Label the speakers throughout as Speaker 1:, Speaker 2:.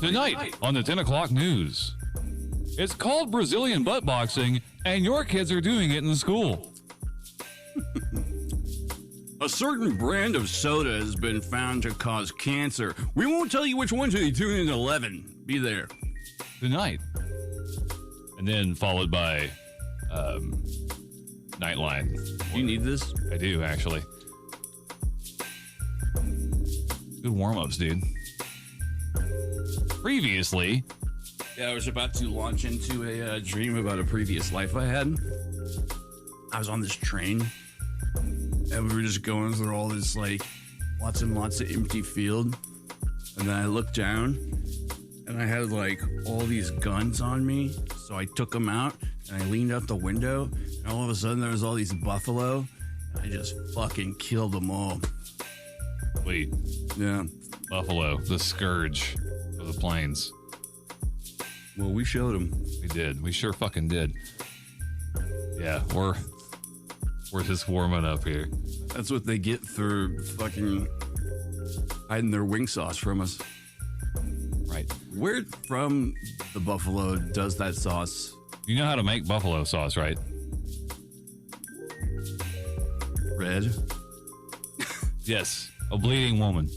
Speaker 1: Tonight on the 10 o'clock news. It's called Brazilian butt boxing, and your kids are doing it in school.
Speaker 2: A certain brand of soda has been found to cause cancer. We won't tell you which one until you tune in at 11. Be there.
Speaker 1: Tonight. And then followed by Nightline.
Speaker 2: Do you need this?
Speaker 1: I do, actually. Good warm-ups, dude. Previously.
Speaker 2: Yeah, I was about to launch into a dream about a previous life I had. I was on this train, and we were just going through all this, like, lots and lots of empty field. And then I looked down, and I had, like, all these guns on me. So I took them out, and I leaned out the window, and all of a sudden there was all these buffalo, and I just fucking killed them all.
Speaker 1: Wait.
Speaker 2: Yeah.
Speaker 1: Buffalo, the scourge of the plains.
Speaker 2: Well, we showed them.
Speaker 1: We did. We sure fucking did. Yeah, we're just warming up here.
Speaker 2: That's what they get for fucking hiding their wing sauce from us.
Speaker 1: Right.
Speaker 2: Where from the buffalo does that sauce?
Speaker 1: You know how to make buffalo sauce, right?
Speaker 2: Red?
Speaker 1: Yes. A bleeding woman.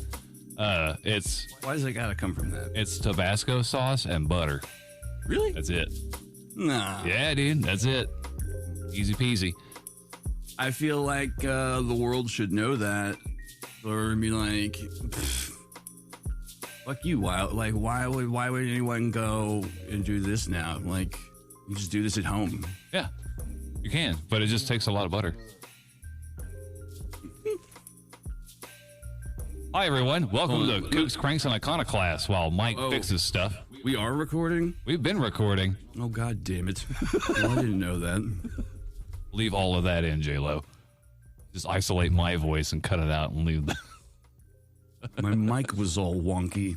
Speaker 1: It's
Speaker 2: Why does it gotta come from that?
Speaker 1: It's Tabasco sauce and butter.
Speaker 2: Really?
Speaker 1: That's it.
Speaker 2: Nah.
Speaker 1: Yeah, dude. That's it. Easy peasy.
Speaker 2: I feel like the world should know that. Or be like, fuck you. Why would anyone go and do this now? Like, you just do this at home.
Speaker 1: Yeah, you can, but it just takes a lot of butter. Hi, everyone. Welcome to Kooks, Cranks, and Iconoclasts while Mike fixes stuff.
Speaker 2: We are recording?
Speaker 1: We've been recording.
Speaker 2: Oh, God damn it. Well, I didn't know that.
Speaker 1: Leave all of that in, J-Lo. Just isolate my voice and cut it out and leave that.
Speaker 2: My mic was all wonky.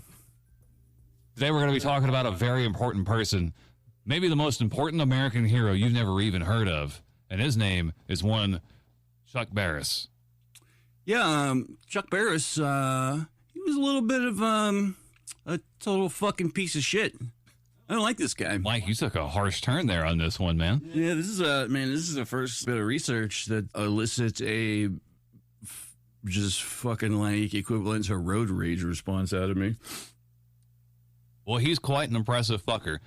Speaker 1: Today we're going to be talking about a very important person, maybe the most important American hero you've never even heard of, and his name is one Chuck Barris.
Speaker 2: Yeah, Chuck Barris, he was a little bit of a total fucking piece of shit. I don't like this guy.
Speaker 1: Mike, you took a harsh turn there on this one, man.
Speaker 2: Yeah, this is the first bit of research that elicits a just fucking like equivalent to road rage response out of me.
Speaker 1: Well, he's quite an impressive fucker.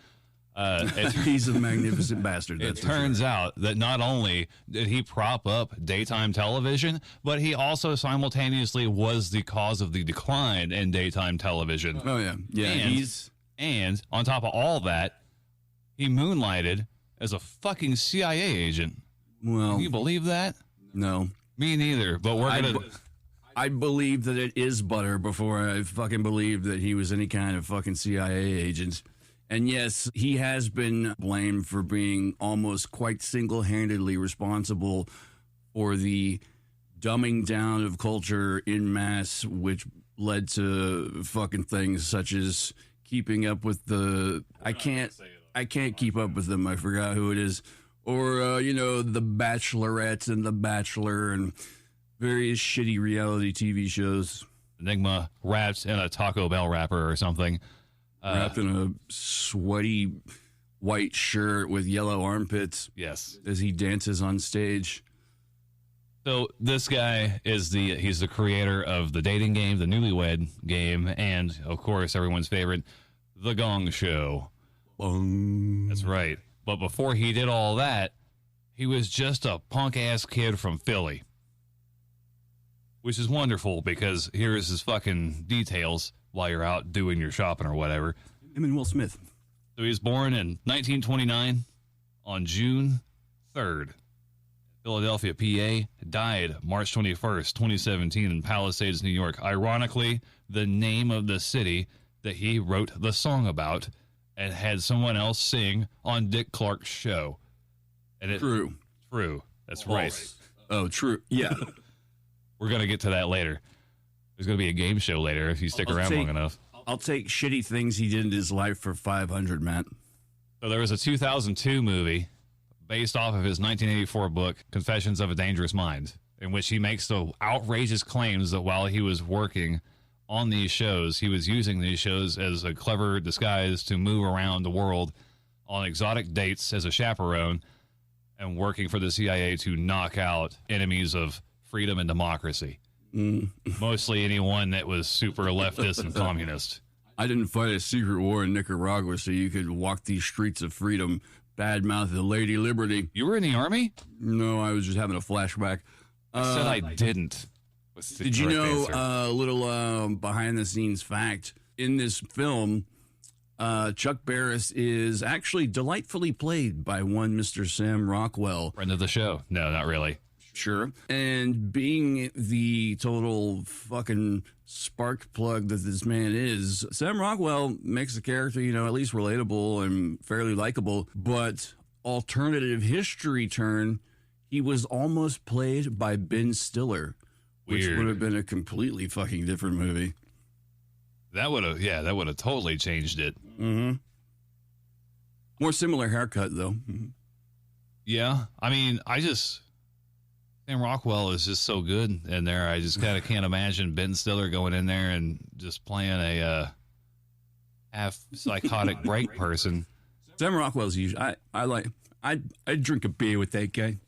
Speaker 2: He's a magnificent bastard.
Speaker 1: It turns out that not only did he prop up daytime television, but he also simultaneously was the cause of the decline in daytime television.
Speaker 2: Oh, yeah. Yeah,
Speaker 1: And on top of all that, he moonlighted as a fucking CIA agent.
Speaker 2: Well,
Speaker 1: can you believe that?
Speaker 2: No.
Speaker 1: Me neither, but we're going to...
Speaker 2: I believe that it is butter before I fucking believe that he was any kind of fucking CIA agent. And yes, he has been blamed for being almost quite single-handedly responsible for the dumbing down of culture en masse, which led to fucking things such as keeping up with the... I can't keep up with them. I forgot who it is. Or, The Bachelorette and The Bachelor and various shitty reality TV shows.
Speaker 1: Enigma wrapped in a Taco Bell wrapper or something.
Speaker 2: Wrapped in a sweaty white shirt with yellow armpits.
Speaker 1: Yes.
Speaker 2: As he dances on stage.
Speaker 1: So this guy he's the creator of the dating game, the Newlywed Game, and, of course, everyone's favorite, The Gong Show.
Speaker 2: Bong.
Speaker 1: That's right. But before he did all that, he was just a punk-ass kid from Philly. Which is wonderful, because here's his fucking details while you're out doing your shopping or whatever.
Speaker 2: Him and Will Smith.
Speaker 1: So he was born in 1929 on June 3rd. Philadelphia, PA. Died March 21st, 2017 in Palisades, New York. Ironically, the name of the city that he wrote the song about and had someone else sing on Dick Clark's show. And
Speaker 2: True.
Speaker 1: That's
Speaker 2: False.
Speaker 1: right.
Speaker 2: Oh, true. Yeah.
Speaker 1: We're going to get to that later. There's going to be a game show later if you stick around long enough.
Speaker 2: I'll take shitty things he did in his life for 500, Matt.
Speaker 1: So there was a 2002 movie based off of his 1984 book, Confessions of a Dangerous Mind, in which he makes the outrageous claims that while he was working on these shows. He was using these shows as a clever disguise to move around the world on exotic dates as a chaperone and working for the CIA to knock out enemies of freedom and democracy. Mostly anyone that was super leftist and communist.
Speaker 2: I didn't fight a secret war in Nicaragua so you could walk these streets of freedom, badmouth the Lady Liberty.
Speaker 1: You were in the Army?
Speaker 2: No, I was just having a flashback.
Speaker 1: I said I didn't.
Speaker 2: Did you know a little behind-the-scenes fact? In this film, Chuck Barris is actually delightfully played by one Mr. Sam Rockwell.
Speaker 1: Friend of the show. No, not really.
Speaker 2: Sure. And being the total fucking spark plug that this man is, Sam Rockwell makes the character, at least relatable and fairly likable. But alternative history turn, he was almost played by Ben Stiller, which would have been a completely fucking different movie.
Speaker 1: That would have totally changed it.
Speaker 2: Mm-hmm. More similar haircut, though.
Speaker 1: Yeah. I mean, Sam Rockwell is just so good in there. I just kind of can't imagine Ben Stiller going in there and just playing a half psychotic break person.
Speaker 2: Sam Rockwell's usually, I'd drink a beer with that guy.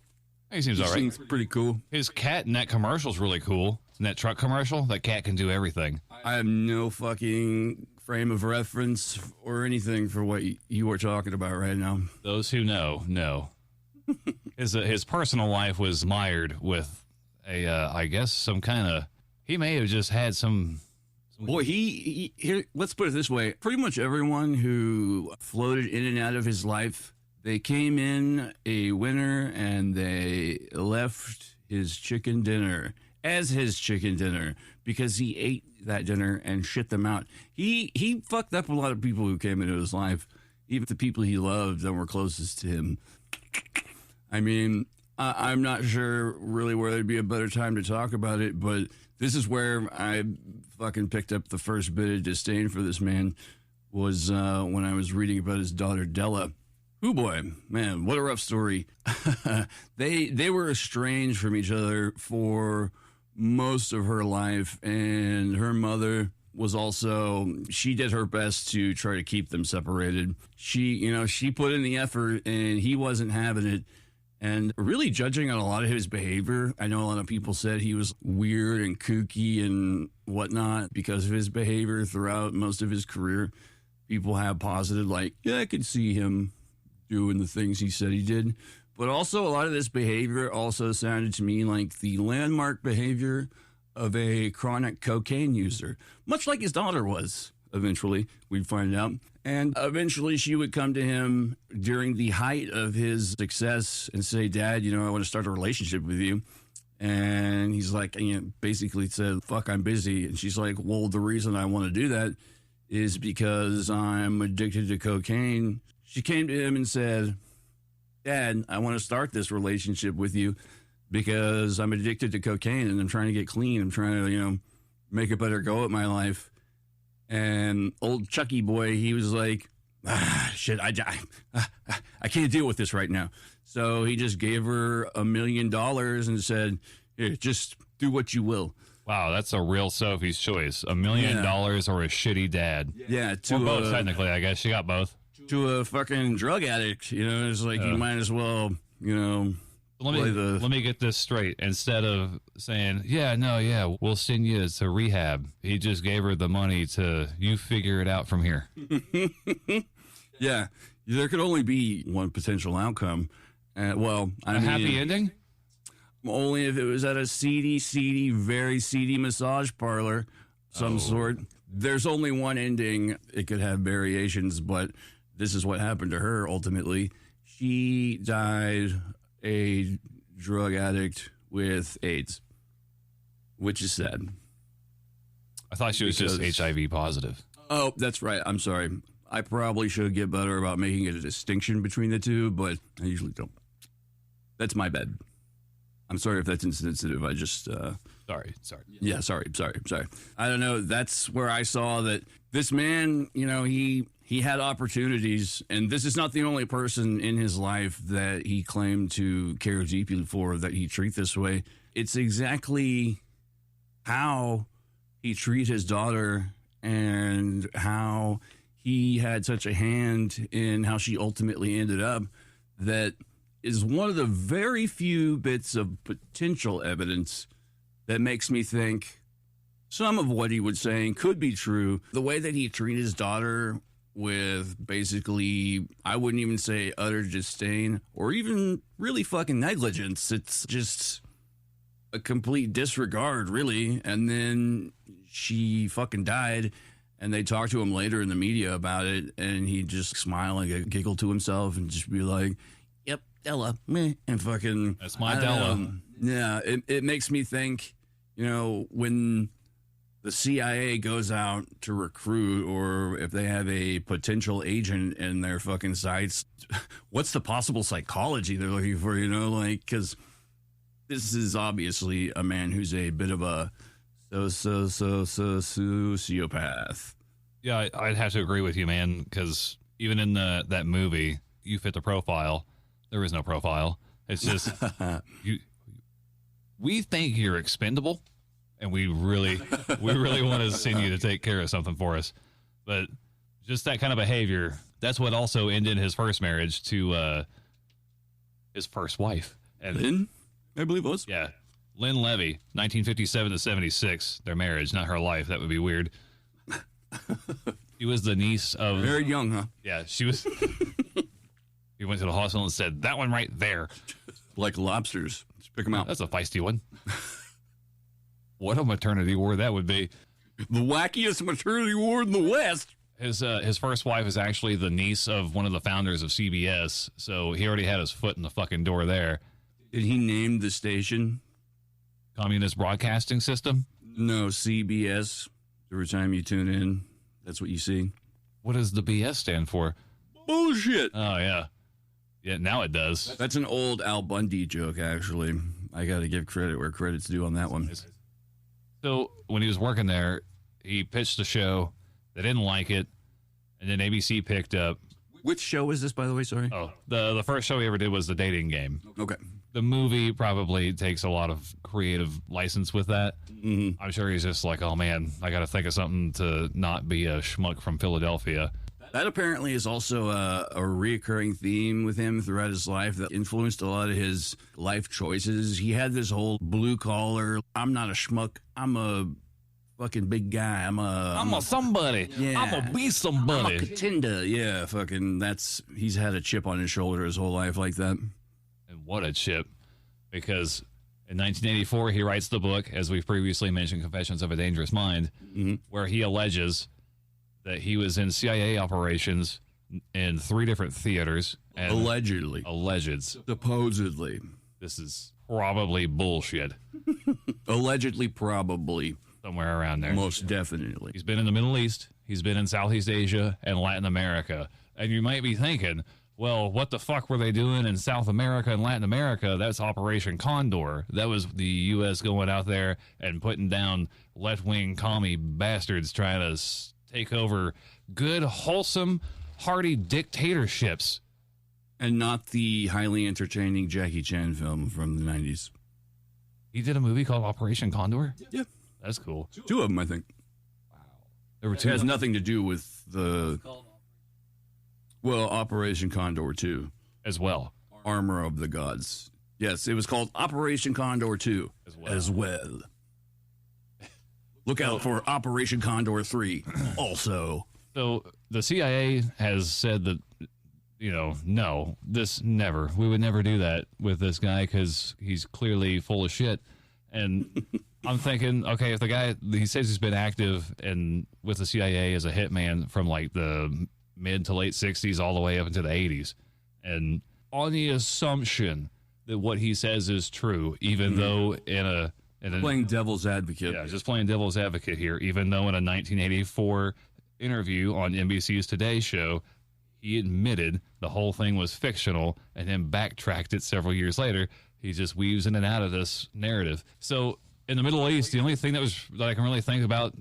Speaker 1: He seems all right.
Speaker 2: Seems pretty cool.
Speaker 1: His cat in that commercial's really cool. In that truck commercial, that cat can do everything.
Speaker 2: I have no fucking frame of reference or anything for what you are talking about right now.
Speaker 1: Those who know. His personal life was mired with I guess some kind of. He may have just had some.
Speaker 2: Boy, here. Let's put it this way: pretty much everyone who floated in and out of his life, they came in a winner and they left his chicken dinner as his chicken dinner because he ate that dinner and shit them out. He fucked up a lot of people who came into his life, even the people he loved that were closest to him. I mean, I'm not sure really where there'd be a better time to talk about it, but this is where I fucking picked up the first bit of disdain for this man was when I was reading about his daughter, Della. Oh boy, man, what a rough story. They were estranged from each other for most of her life, and her mother was also, she did her best to try to keep them separated. She put in the effort, and he wasn't having it. And really judging on a lot of his behavior, I know a lot of people said he was weird and kooky and whatnot because of his behavior throughout most of his career. People have posited, like, yeah, I could see him doing the things he said he did. But also a lot of this behavior also sounded to me like the landmark behavior of a chronic cocaine user, much like his daughter was. Eventually, we'd find out. And eventually she would come to him during the height of his success and say, Dad, I want to start a relationship with you. And he's like, basically said, fuck, I'm busy. And she's like, well, the reason I want to do that is because I'm addicted to cocaine. She came to him and said, Dad, I want to start this relationship with you because I'm addicted to cocaine and I'm trying to get clean. I'm trying to, make a better go at my life. And old Chucky boy, he was like, shit, I can't deal with this right now. So he just gave her $1 million and said, here, just do what you will.
Speaker 1: Wow, that's a real Sophie's choice. $1 million or a shitty dad.
Speaker 2: Yeah,
Speaker 1: or both, technically, I guess. She got both.
Speaker 2: To a fucking drug addict, it's like you might as well,
Speaker 1: Let me get this straight. Instead of saying, we'll send you to rehab, he just gave her the money to, you figure it out from here.
Speaker 2: Yeah, there could only be one potential outcome.
Speaker 1: Happy ending?
Speaker 2: Only if it was at a seedy, very seedy massage parlor, some sort. There's only one ending. It could have variations, but this is what happened to her ultimately. She died a drug addict with AIDS, which is sad.
Speaker 1: I thought she was just HIV positive.
Speaker 2: Oh, that's right. I'm sorry. I probably should get better about making a distinction between the two, but I usually don't. That's my bad. I'm sorry if that's insensitive. I just...
Speaker 1: Sorry.
Speaker 2: Yeah, sorry. I don't know. That's where I saw that this man, he had opportunities, and this is not the only person in his life that he claimed to care deeply for that he treat this way. It's exactly how he treated his daughter and how he had such a hand in how she ultimately ended up, that is one of the very few bits of potential evidence that makes me think some of what he was saying could be true. The way that he treated his daughter with basically, I wouldn't even say utter disdain or even really fucking negligence. It's just a complete disregard, really. And then she fucking died, and they talked to him later in the media about it, and he'd just smile and giggle to himself and just be like, yep, Della, meh, and fucking...
Speaker 1: That's my Della.
Speaker 2: Yeah, it makes me think, you know, when the CIA goes out to recruit, or if they have a potential agent in their fucking sights, what's the possible psychology they're looking for, you know? Like, because this is obviously a man who's a bit of a sociopath.
Speaker 1: Yeah, I'd have to agree with you, man, because even in that movie, you fit the profile. There is no profile. It's just, we think you're expendable, and we really want to send you to take care of something for us. But just that kind of behavior, that's what also ended his first marriage to his first wife. And
Speaker 2: Lynn, I believe it was.
Speaker 1: Yeah. Lynn Levy, 1957 to 76, their marriage, not her life. That would be weird. She was the niece of...
Speaker 2: Very young, huh?
Speaker 1: Yeah, she was... He went to the hospital and said, that one right there.
Speaker 2: Like lobsters. Just pick them out.
Speaker 1: That's a feisty one. What a maternity ward that would be.
Speaker 2: The wackiest maternity ward in the West.
Speaker 1: His first wife is actually the niece of one of the founders of CBS, so he already had his foot in the fucking door there.
Speaker 2: Did he name the station?
Speaker 1: Communist Broadcasting System?
Speaker 2: No, CBS. Every time you tune in, that's what you see.
Speaker 1: What does the BS stand for?
Speaker 2: Bullshit.
Speaker 1: Oh, yeah. Yeah, now it does.
Speaker 2: That's an old Al Bundy joke, actually. I got to give credit where credit's due on that one.
Speaker 1: So when he was working there, he pitched the show. They didn't like it, and then ABC picked up.
Speaker 2: Which show is this, by the way? Sorry.
Speaker 1: Oh, the first show he ever did was The Dating Game.
Speaker 2: Okay.
Speaker 1: The movie probably takes a lot of creative license with that.
Speaker 2: Mm-hmm.
Speaker 1: I'm sure he's just like, oh, man, I got to think of something to not be a schmuck from Philadelphia.
Speaker 2: That apparently is also a reoccurring theme with him throughout his life that influenced a lot of his life choices. He had this whole blue collar, I'm not a schmuck, I'm a fucking big guy. I'm a
Speaker 1: somebody.
Speaker 2: Yeah.
Speaker 1: I'm going to be somebody.
Speaker 2: I'm a contender. Yeah, fucking he's had a chip on his shoulder his whole life like that.
Speaker 1: And what a chip. Because in 1984, he writes the book, as we've previously mentioned, Confessions of a Dangerous Mind, where he alleges that he was in CIA operations in 3 different theaters. And
Speaker 2: Allegedly.
Speaker 1: Alleged.
Speaker 2: Supposedly.
Speaker 1: This is probably bullshit.
Speaker 2: Allegedly, probably.
Speaker 1: Somewhere around there.
Speaker 2: Most definitely.
Speaker 1: He's been in the Middle East. He's been in Southeast Asia and Latin America. And you might be thinking, well, what the fuck were they doing in South America and Latin America? That's Operation Condor. That was the U.S. going out there and putting down left-wing commie bastards trying to take over good, wholesome, hearty dictatorships.
Speaker 2: And not the highly entertaining Jackie Chan film from the 90s.
Speaker 1: He did a movie called Operation Condor?
Speaker 2: Yeah.
Speaker 1: That's cool.
Speaker 2: 2 of them, I think.
Speaker 1: Wow. There were 2.
Speaker 2: It has nothing to do with the... Well, Operation Condor 2.
Speaker 1: As well.
Speaker 2: Armor of the Gods. Yes, it was called Operation Condor 2. As well. Look out for Operation Condor 3 also.
Speaker 1: So the CIA has said that, no, we would never do that with this guy because he's clearly full of shit. And I'm thinking, okay, if the guy, he says he's been active and with the CIA as a hitman from like the mid to late 60s all the way up into the 80s. And on the assumption that what he says is true, even though
Speaker 2: playing devil's advocate.
Speaker 1: Yeah, just playing devil's advocate here, even though in a 1984 interview on NBC's Today Show, he admitted the whole thing was fictional and then backtracked it several years later. He just weaves in and out of this narrative. So in the Middle East, the only thing that I can really think about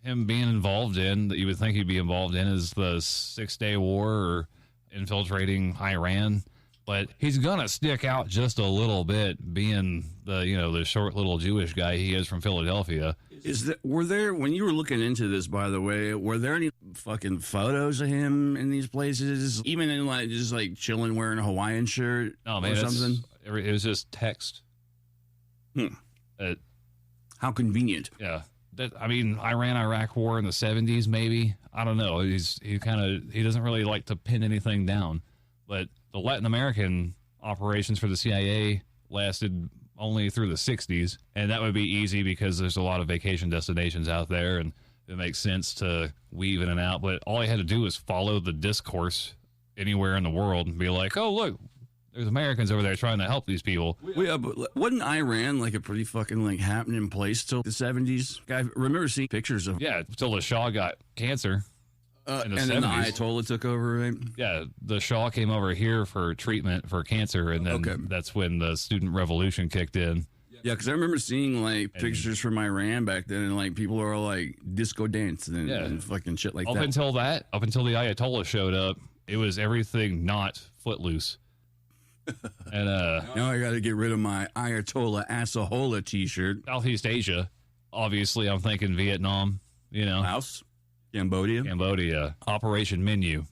Speaker 1: him being involved in, that you would think he'd be involved in, is the 6-Day War or infiltrating Iran. But he's going to stick out just a little bit being the short little Jewish guy he is from Philadelphia.
Speaker 2: Were there, when you were looking into this, by the way, were there any fucking photos of him in these places? Even in like just like chilling wearing a Hawaiian shirt or something?
Speaker 1: It was just text.
Speaker 2: How convenient.
Speaker 1: Yeah. Iran-Iraq war in the 70s, maybe. I don't know. He doesn't really like to pin anything down. But the Latin American operations for the CIA lasted only through the 60s, and that would be easy because there's a lot of vacation destinations out there, and it makes sense to weave in and out. But all he had to do was follow the discourse anywhere in the world and be like, oh, look, there's Americans over there trying to help these people.
Speaker 2: Yeah, but wasn't Iran like a pretty fucking like happening place till the 70s? I remember seeing pictures of...
Speaker 1: Yeah, till the Shah got cancer.
Speaker 2: And then the Ayatollah took over, right?
Speaker 1: Yeah, the Shah came over here for treatment for cancer, and then that's when the student revolution kicked in.
Speaker 2: Yeah, because I remember seeing like pictures from Iran back then, and like people are like disco dancing and fucking shit like that.
Speaker 1: Up until the Ayatollah showed up, it was everything not Footloose. And
Speaker 2: now I got to get rid of my Ayatollah Assahola t-shirt.
Speaker 1: Southeast Asia, obviously, I'm thinking Vietnam. You know,
Speaker 2: Laos, Cambodia. Operation
Speaker 1: Menu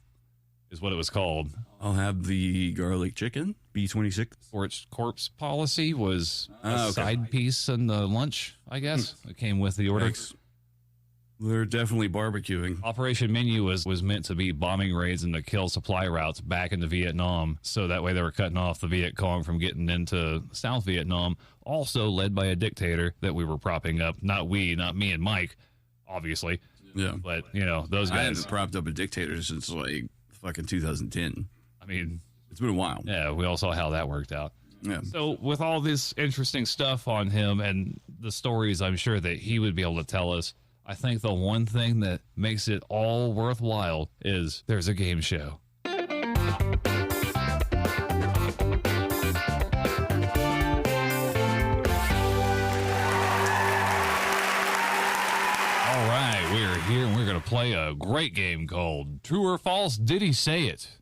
Speaker 1: is what it was called.
Speaker 2: I'll have the garlic chicken, B-26.
Speaker 1: Corpse policy was a side piece in the lunch, I guess. It came with the order.
Speaker 2: Thanks. They're definitely barbecuing.
Speaker 1: Operation Menu was meant to be bombing raids and to kill supply routes back into Vietnam. So that way they were cutting off the Viet Cong from getting into South Vietnam, also led by a dictator that we were propping up. Not me and Mike, obviously.
Speaker 2: Yeah.
Speaker 1: But, you know, those guys.
Speaker 2: I haven't propped up a dictator since like fucking 2010.
Speaker 1: I mean,
Speaker 2: it's been a while.
Speaker 1: Yeah, we all saw how that worked out.
Speaker 2: Yeah.
Speaker 1: So with all this interesting stuff on him and the stories I'm sure that he would be able to tell us, I think the one thing that makes it all worthwhile is there's a game show. All right, we're here and we're going to play a great game called True or False, Did He Say It?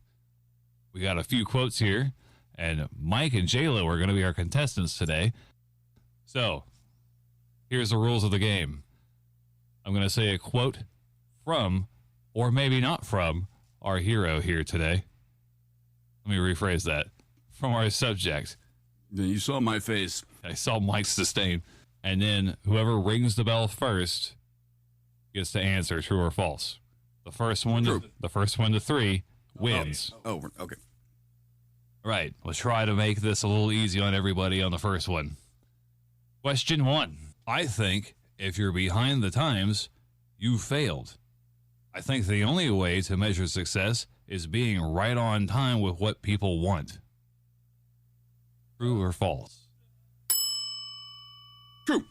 Speaker 1: We got a few quotes here, and Mike and JLo are going to be our contestants today. So, here's the rules of the game. I'm going to say a quote from, or maybe not from, our hero here today. Let me rephrase that. From our subject.
Speaker 2: You saw my face.
Speaker 1: I saw Mike's disdain. And then whoever rings the bell first gets to answer true or false. The first one to three wins.
Speaker 2: Oh, okay.
Speaker 1: Right. We'll try to make this a little easy on everybody on the first one. Question 1. I think if you're behind the times, you failed. I think the only way to measure success is being right on time with what people want. True or false?
Speaker 2: True.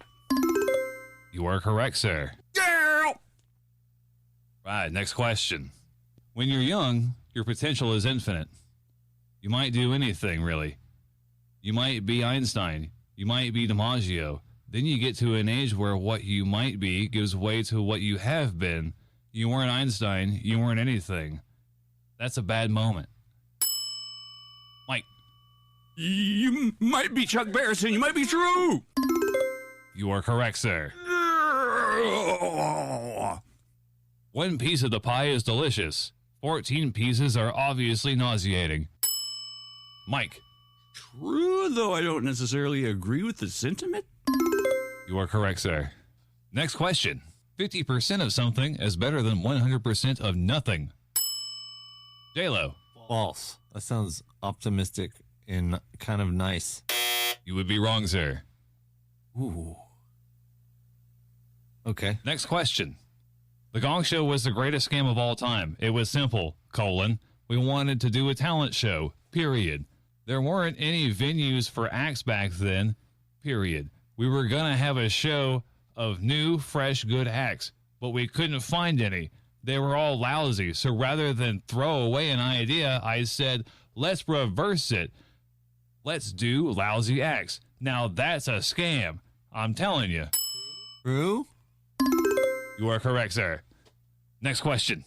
Speaker 1: You are correct, sir.
Speaker 2: Yeah.
Speaker 1: Right, next question. When you're young, your potential is infinite. You might do anything, really. You might be Einstein. You might be DiMaggio. Then you get to an age where what you might be gives way to what you have been. You weren't Einstein. You weren't anything. That's a bad moment. Mike.
Speaker 2: You might be Chuck Barris and you might be true.
Speaker 1: You are correct, sir. One piece of the pie is delicious. 14 pieces are obviously nauseating. Mike.
Speaker 2: True, though I don't necessarily agree with the sentiment.
Speaker 1: You are correct, sir. Next question. 50% of something is better than 100% of nothing. JLo.
Speaker 3: False. That sounds optimistic and kind of nice.
Speaker 1: You would be wrong, sir.
Speaker 3: Ooh. Okay.
Speaker 1: Next question. The Gong Show was the greatest scam of all time. It was simple, : we wanted to do a talent show, period. There weren't any venues for acts back then, period. We were going to have a show of new, fresh, good acts, but we couldn't find any. They were all lousy, so rather than throw away an idea, I said, let's reverse it. Let's do lousy acts. Now that's a scam. I'm telling you.
Speaker 3: True?
Speaker 1: You are correct, sir. Next question.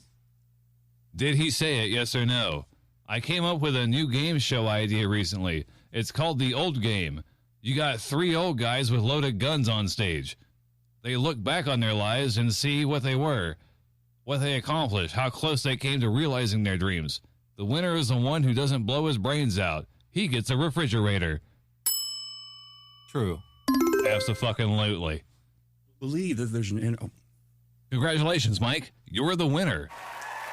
Speaker 1: Did he say it, yes or no? I came up with a new game show idea recently. It's called The Old Game. You got 3 old guys with loaded guns on stage. They look back on their lives and see what they were, what they accomplished, how close they came to realizing their dreams. The winner is the one who doesn't blow his brains out. He gets a refrigerator.
Speaker 3: True.
Speaker 1: Abso-fucking-lutely.
Speaker 2: Believe that there's an...
Speaker 1: Congratulations, Mike. You're the winner.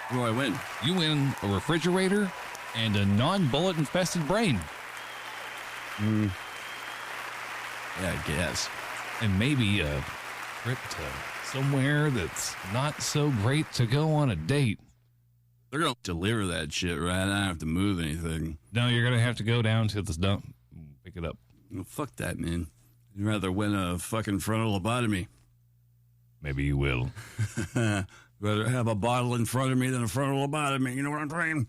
Speaker 2: What do I win?
Speaker 1: You win a refrigerator and a non-bullet infested brain.
Speaker 2: Yeah, I guess.
Speaker 1: And maybe a trip to somewhere that's not so great to go on a date.
Speaker 2: They're going to deliver that shit, right? I don't have to move anything.
Speaker 1: No, you're going to have to go down to the dump and pick it up.
Speaker 2: Well, fuck that, man. I'd rather win a fucking frontal lobotomy.
Speaker 1: Maybe you will.
Speaker 2: Rather have a bottle in front of me than a frontal lobotomy. You know what I'm saying?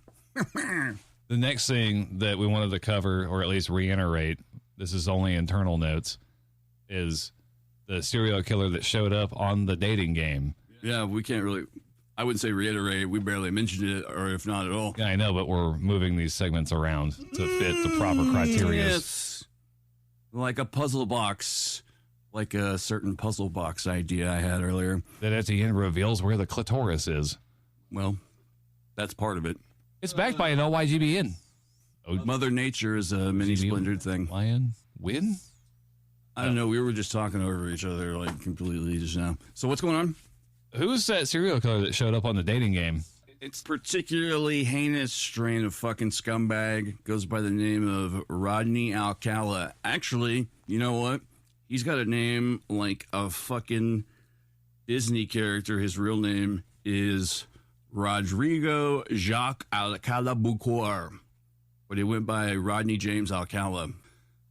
Speaker 1: The next thing that we wanted to cover, or at least reiterate, this is only internal notes, is the serial killer that showed up on the dating game.
Speaker 2: Yeah, we can't really... I wouldn't say reiterate. We barely mentioned it, or if not at all.
Speaker 1: Yeah, I know, but we're moving these segments around to fit the proper criteria.
Speaker 2: It's like a puzzle box, like a certain puzzle box idea I had earlier.
Speaker 1: That at the end reveals where the clitoris is.
Speaker 2: Well, that's part of it.
Speaker 1: It's backed by an OYGBN.
Speaker 2: Mother Nature is a mini splintered thing.
Speaker 1: Lion win?
Speaker 2: I don't know. We were just talking over each other like completely just now. So what's going on?
Speaker 1: Who's that serial killer that showed up on the dating game?
Speaker 2: It's particularly heinous strain of fucking scumbag. Goes by the name of Rodney Alcala. Actually, you know what? He's got a name like a fucking Disney character. His real name is Rodrigo Jacques Alcala Bucor, but he went by Rodney James Alcala.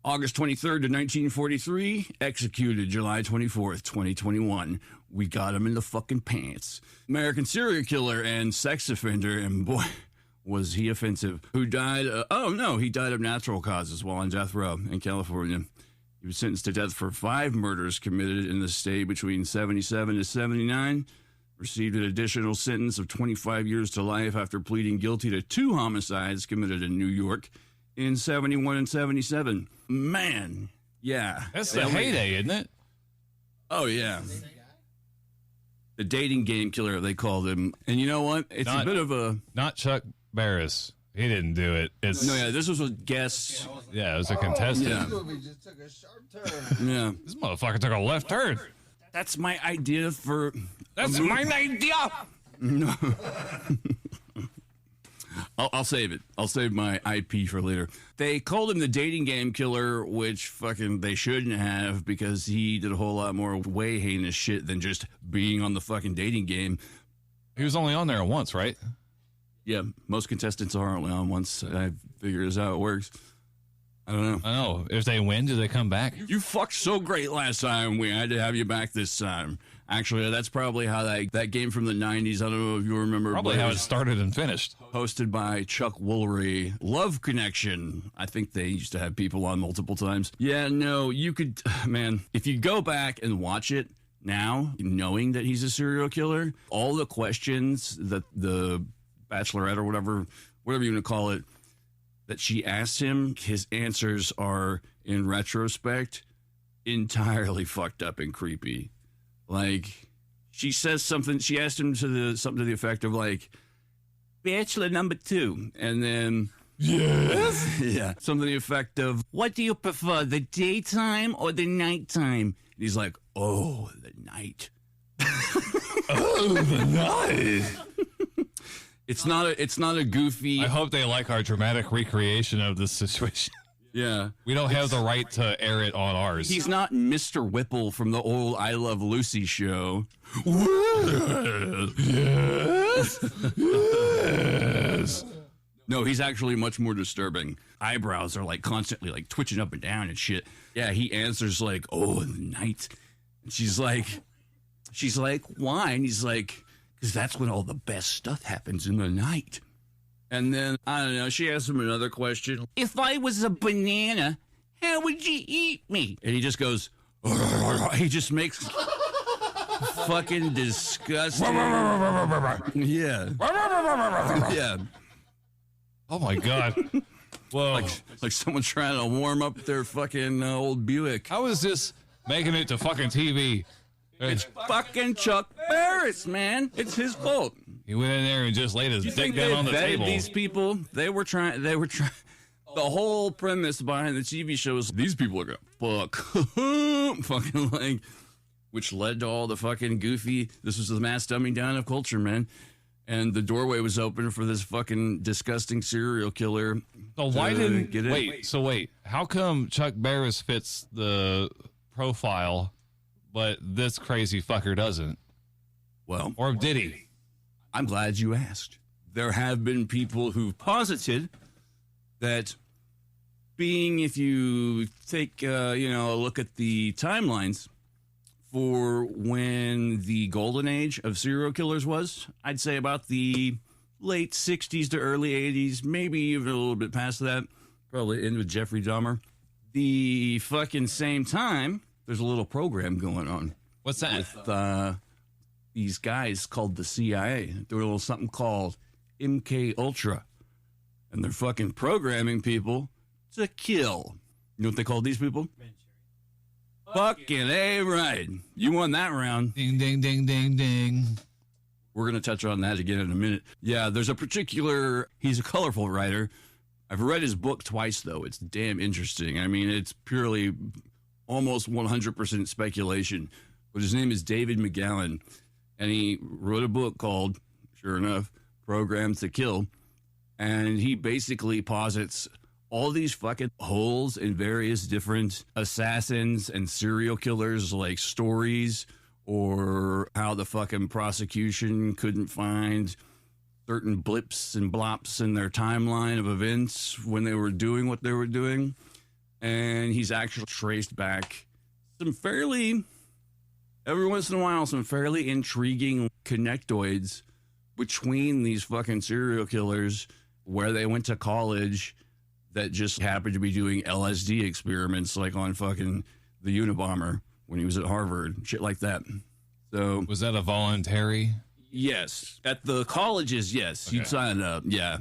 Speaker 2: August 23rd to 1943, executed July 24th, 2021. We got him in the fucking pants. American serial killer and sex offender, and boy, was he offensive. Who died? He died of natural causes while on death row in California. He was sentenced to death for 5 murders committed in the state between 77 to 79. Received an additional sentence of 25 years to life after pleading guilty to 2 homicides committed in New York in 71 and 77. Man, yeah.
Speaker 1: That's the heyday, isn't it?
Speaker 2: Oh, yeah. The dating game killer, they called him. And you know what? It's a bit of a...
Speaker 1: Not Chuck Barris. He didn't do it.
Speaker 2: This was a guest.
Speaker 1: Yeah, it was a contestant.
Speaker 2: Yeah.
Speaker 4: We just took a sharp turn.
Speaker 2: Yeah.
Speaker 1: This motherfucker took a left turn.
Speaker 2: That's my idea for...
Speaker 1: That's my idea.
Speaker 2: No. I'll save it. I'll save my IP for later. They called him the dating game killer, which fucking they shouldn't have, because he did a whole lot more way heinous shit than just being on the fucking dating game.
Speaker 1: He was only on there once, right?
Speaker 2: Yeah, most contestants are only on once. I figure is how it works. I don't know.
Speaker 1: I know. If they win, do they come back?
Speaker 2: You fucked so great last time. We had to have you back this time. Actually, that's probably how that game from the 90s, I don't know if you remember.
Speaker 1: Probably how it started and finished.
Speaker 2: Hosted by Chuck Woolery. Love Connection. I think they used to have people on multiple times. Yeah, no, you could, man, if you go back and watch it now, knowing that he's a serial killer, all the questions that the Bachelorette or whatever you want to call it, that she asked him, his answers are, in retrospect, entirely fucked up and creepy. Like, she says something, she asked him something to the effect of, like, Bachelor number 2. And then, yes. Yeah. Something to the effect of, what do you prefer, the daytime or the nighttime? And he's like, oh, the night.
Speaker 1: Oh, the night.
Speaker 2: It's not a goofy.
Speaker 1: I hope they like our dramatic recreation of this situation.
Speaker 2: Yeah.
Speaker 1: We don't have the right to air it on ours.
Speaker 2: He's not Mr. Whipple from the old I Love Lucy show.
Speaker 1: Yes. Yes.
Speaker 2: No, he's actually much more disturbing. Eyebrows are like constantly like twitching up and down and shit. Yeah, he answers like, oh, in the night. And she's like, why? And he's like, because that's when all the best stuff happens, in the night. And then, I don't know, she asked him another question. If I was a banana, how would you eat me? And he just goes, he just makes fucking disgusting. Yeah. Yeah.
Speaker 1: Oh, my God. Whoa.
Speaker 2: Like someone trying to warm up their fucking old Buick.
Speaker 1: How is this making it to fucking TV?
Speaker 2: It's fucking Chuck Barris, man. It's his fault.
Speaker 1: He went in there and just laid his dick down on the table.
Speaker 2: These people, they were trying. The whole premise behind the TV show is these people are gonna fuck, fucking like, which led to all the fucking goofy. This was the mass dumbing down of culture, man. And the doorway was open for this fucking disgusting serial killer.
Speaker 1: So why didn't
Speaker 2: get in.
Speaker 1: wait? How come Chuck Barris fits the profile, but this crazy fucker doesn't?
Speaker 2: Well,
Speaker 1: Or did he?
Speaker 2: I'm glad you asked. There have been people who've posited that if you take a look at the timelines for when the golden age of serial killers was, I'd say about the late 60s to early 80s, maybe even a little bit past that, probably in with Jeffrey Dahmer. The fucking same time, there's a little program going on.
Speaker 1: What's that?
Speaker 2: With these guys called the CIA. They're a little something called MK Ultra. And they're fucking programming people to kill. You know what they call these people? Fucking A right. You won that round.
Speaker 1: Ding, ding, ding, ding, ding.
Speaker 2: We're going to touch on that again in a minute. Yeah, there's a particular, he's a colorful writer. I've read his book twice, though. It's damn interesting. I mean, it's purely almost 100% speculation. But his name is David McGowan. And he wrote a book called, sure enough, Programmed to Kill. And he basically posits all these fucking holes in various different assassins and serial killers, like stories, or how the fucking prosecution couldn't find certain blips and blops in their timeline of events when they were doing what they were doing. And he's actually traced back every once in a while, some fairly intriguing connectoids between these fucking serial killers, where they went to college, that just happened to be doing LSD experiments, like on fucking the Unabomber when he was at Harvard, shit like that. So
Speaker 1: Was that a voluntary?
Speaker 2: yes, at the colleges, yes,
Speaker 1: Okay.
Speaker 2: you'd sign up. Yeah,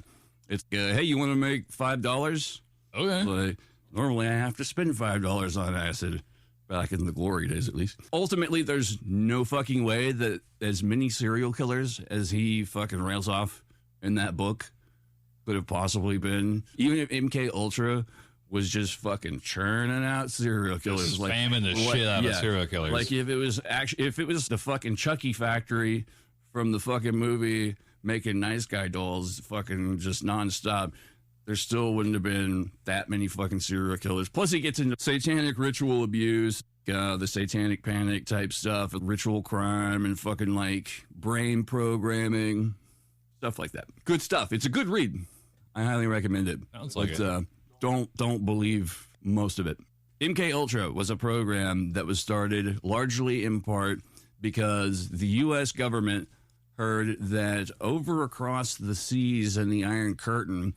Speaker 2: it's hey, you want to make $5?
Speaker 1: Okay.
Speaker 2: Like, normally I have to spend $5 on acid. Back in the glory days, at least. Ultimately, there's no fucking way that as many serial killers as he fucking rails off in that book could have possibly been. Even if MK Ultra was just fucking churning out serial killers,
Speaker 1: Just spamming the shit out of serial killers.
Speaker 2: Like if it was the fucking Chucky factory from the fucking movie making nice guy dolls, fucking just nonstop, there still wouldn't have been that many fucking serial killers. Plus, he gets into satanic ritual abuse, the satanic panic type stuff, ritual crime, and fucking like brain programming, stuff like that. Good stuff. It's a good read. I highly recommend it.
Speaker 1: Sounds like
Speaker 2: it. Don't believe most of it. MK Ultra was a program that was started largely in part because the U.S. government heard that over across the seas and the Iron Curtain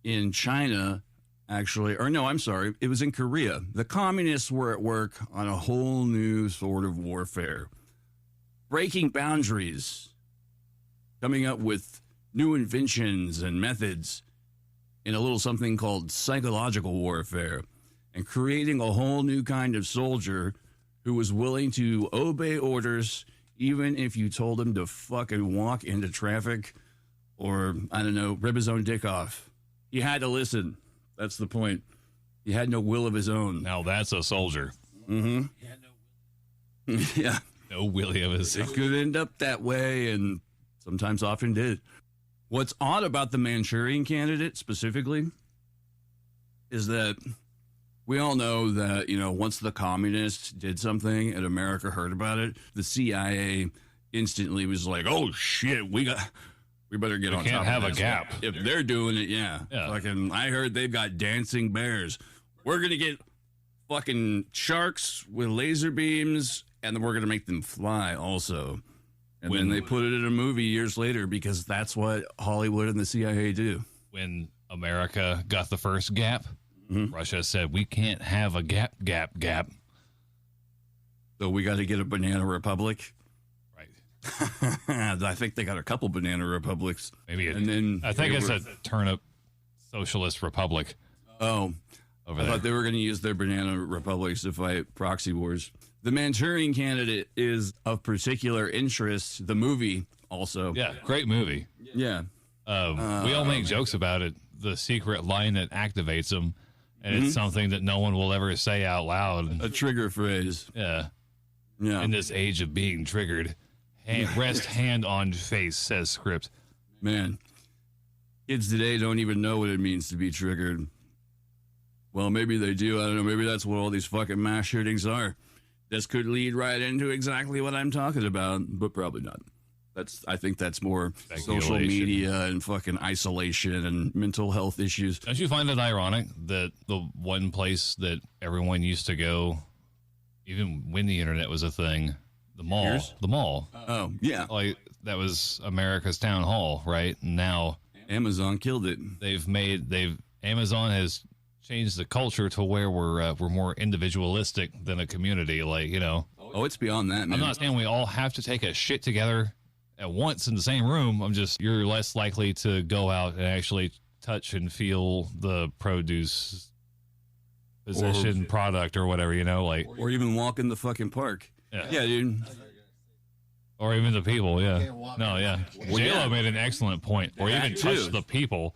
Speaker 2: in China, it was in Korea. The communists were at work on a whole new sort of warfare, breaking boundaries, coming up with new inventions and methods in a little something called psychological warfare, and creating a whole new kind of soldier who was willing to obey orders even if you told him to fucking walk into traffic or, I don't know, rip his own dick off. He had to listen. That's the point. He had no will of his own.
Speaker 1: Now that's a soldier.
Speaker 2: Mm-hmm. Yeah.
Speaker 1: No willy of his.
Speaker 2: It could end up that way, and sometimes often did. What's odd about the Manchurian Candidate specifically is that we all know that, once the communists did something and America heard about it, the CIA instantly was like, oh, shit, we better get on top of this.
Speaker 1: Can't have a gap.
Speaker 2: If they're doing it, yeah. Fucking, I heard they've got dancing bears. We're going to get fucking sharks with laser beams, and then we're going to make them fly also. And then they put it in a movie years later because that's what Hollywood and the CIA do.
Speaker 1: When America got the first gap, Russia said, we can't have a gap.
Speaker 2: So we got to get a banana republic.
Speaker 1: Right.
Speaker 2: I think they got a couple banana republics.
Speaker 1: Maybe
Speaker 2: and then
Speaker 1: I think it's a turnip socialist republic.
Speaker 2: Oh,
Speaker 1: over
Speaker 2: I
Speaker 1: there.
Speaker 2: thought they were going to use their banana republics to fight proxy wars. The Manchurian Candidate is of particular interest. The movie also.
Speaker 1: Yeah, great movie.
Speaker 2: Yeah.
Speaker 1: We all make jokes about it. The secret line that activates them, and it's something that no one will ever say out loud.
Speaker 2: A trigger phrase.
Speaker 1: Yeah.
Speaker 2: Yeah.
Speaker 1: In this age of being triggered, rest hand on face, says script.
Speaker 2: Man, kids today don't even know what it means to be triggered. Well, maybe they do. I don't know. Maybe that's what all these fucking mass shootings are. This could lead right into exactly what I'm talking about, but probably not. I think that's more social
Speaker 1: Speculation.
Speaker 2: media and fucking isolation and mental health issues.
Speaker 1: Don't you find it ironic that the one place that everyone used to go, even when the internet was a thing, the mall,
Speaker 2: Oh, yeah.
Speaker 1: like that was America's town hall, right? And now
Speaker 2: Amazon killed it.
Speaker 1: Amazon has changed the culture to where we're more individualistic than a community. Like, you know,
Speaker 2: Oh, it's beyond that, man.
Speaker 1: I'm not saying we all have to take a shit together at once in the same room. You're less likely to go out and actually touch and feel the produce, possession, product, or whatever, you know, like,
Speaker 2: Or even walk in the fucking park. Yeah, dude.
Speaker 1: or even the people. Yeah.
Speaker 4: Can't walk
Speaker 1: No, yeah.
Speaker 2: Well,
Speaker 1: J-Lo
Speaker 2: yeah.
Speaker 1: made an excellent point. Or even
Speaker 2: That
Speaker 1: touch
Speaker 2: too.
Speaker 1: the people.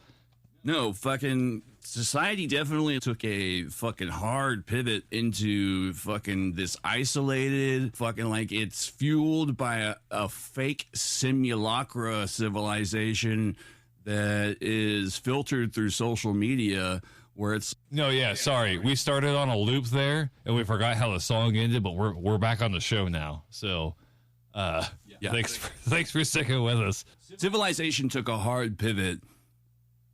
Speaker 2: No, fucking society definitely took a fucking hard pivot into fucking this isolated, fucking like it's fueled by a fake simulacra civilization that is filtered through social media where it's
Speaker 1: No, yeah, sorry. We started on a loop there and we forgot how the song ended, but we're back on the show now. So thanks for sticking with us.
Speaker 2: civilization took a hard pivot.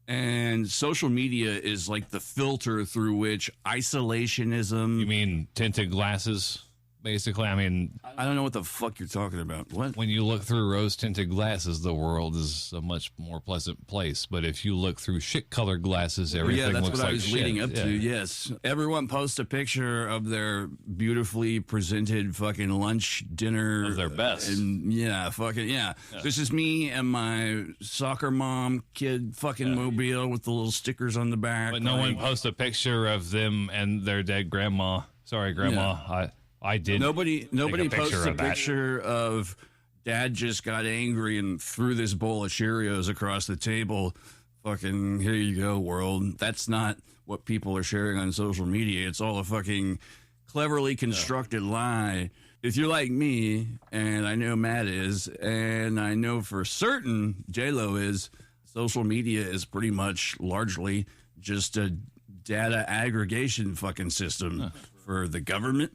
Speaker 2: And social media is like the filter through which isolationism.
Speaker 1: You mean tinted glasses, basically? I mean,
Speaker 2: I don't know what the fuck you're talking about. What?
Speaker 1: when you look through rose-tinted glasses, the world is a much more pleasant place. But if you look through shit-colored glasses, everything
Speaker 2: Yeah, that's
Speaker 1: looks
Speaker 2: what
Speaker 1: like
Speaker 2: I was
Speaker 1: shit.
Speaker 2: leading up
Speaker 1: Yeah.
Speaker 2: to. Yes. Everyone posts a picture of their beautifully presented fucking lunch, dinner.
Speaker 1: Of their best.
Speaker 2: And yeah, fucking, yeah. This is me and my soccer mom kid fucking mobile with the little stickers on the back.
Speaker 1: But no one posts a picture of them and their dead grandma. Sorry, grandma. I did.
Speaker 2: Nobody
Speaker 1: picture
Speaker 2: posts a
Speaker 1: of that.
Speaker 2: picture of dad just got angry and threw this bowl of Cheerios across the table. Fucking here you go, world. That's not what people are sharing on social media. It's all a fucking cleverly constructed lie. If you're like me, and I know Matt is, and I know for certain J-Lo is, social media is pretty much largely just a data aggregation fucking system for the government,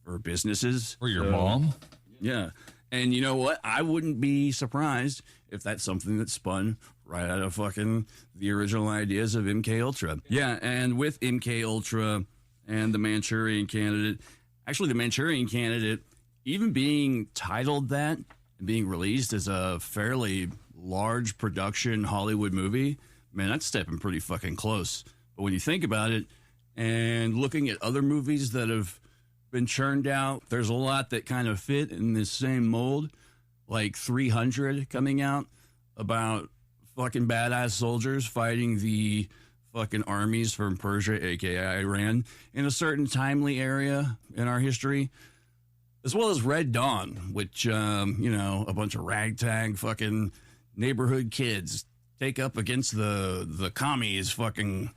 Speaker 2: for businesses.
Speaker 1: For your mom?
Speaker 2: Yeah. And you know what? I wouldn't be surprised if that's something that spun right out of fucking the original ideas of MK Ultra. Yeah, and with MK Ultra and the Manchurian Candidate, actually the Manchurian Candidate even being titled that and being released as a fairly large production Hollywood movie, man, that's stepping pretty fucking close. But when you think about it and looking at other movies that have been churned out, there's a lot that kind of fit in this same mold, like 300 coming out about fucking badass soldiers fighting the fucking armies from Persia, aka Iran, in a certain timely area in our history, as well as Red Dawn, which a bunch of ragtag fucking neighborhood kids take up against the commies fucking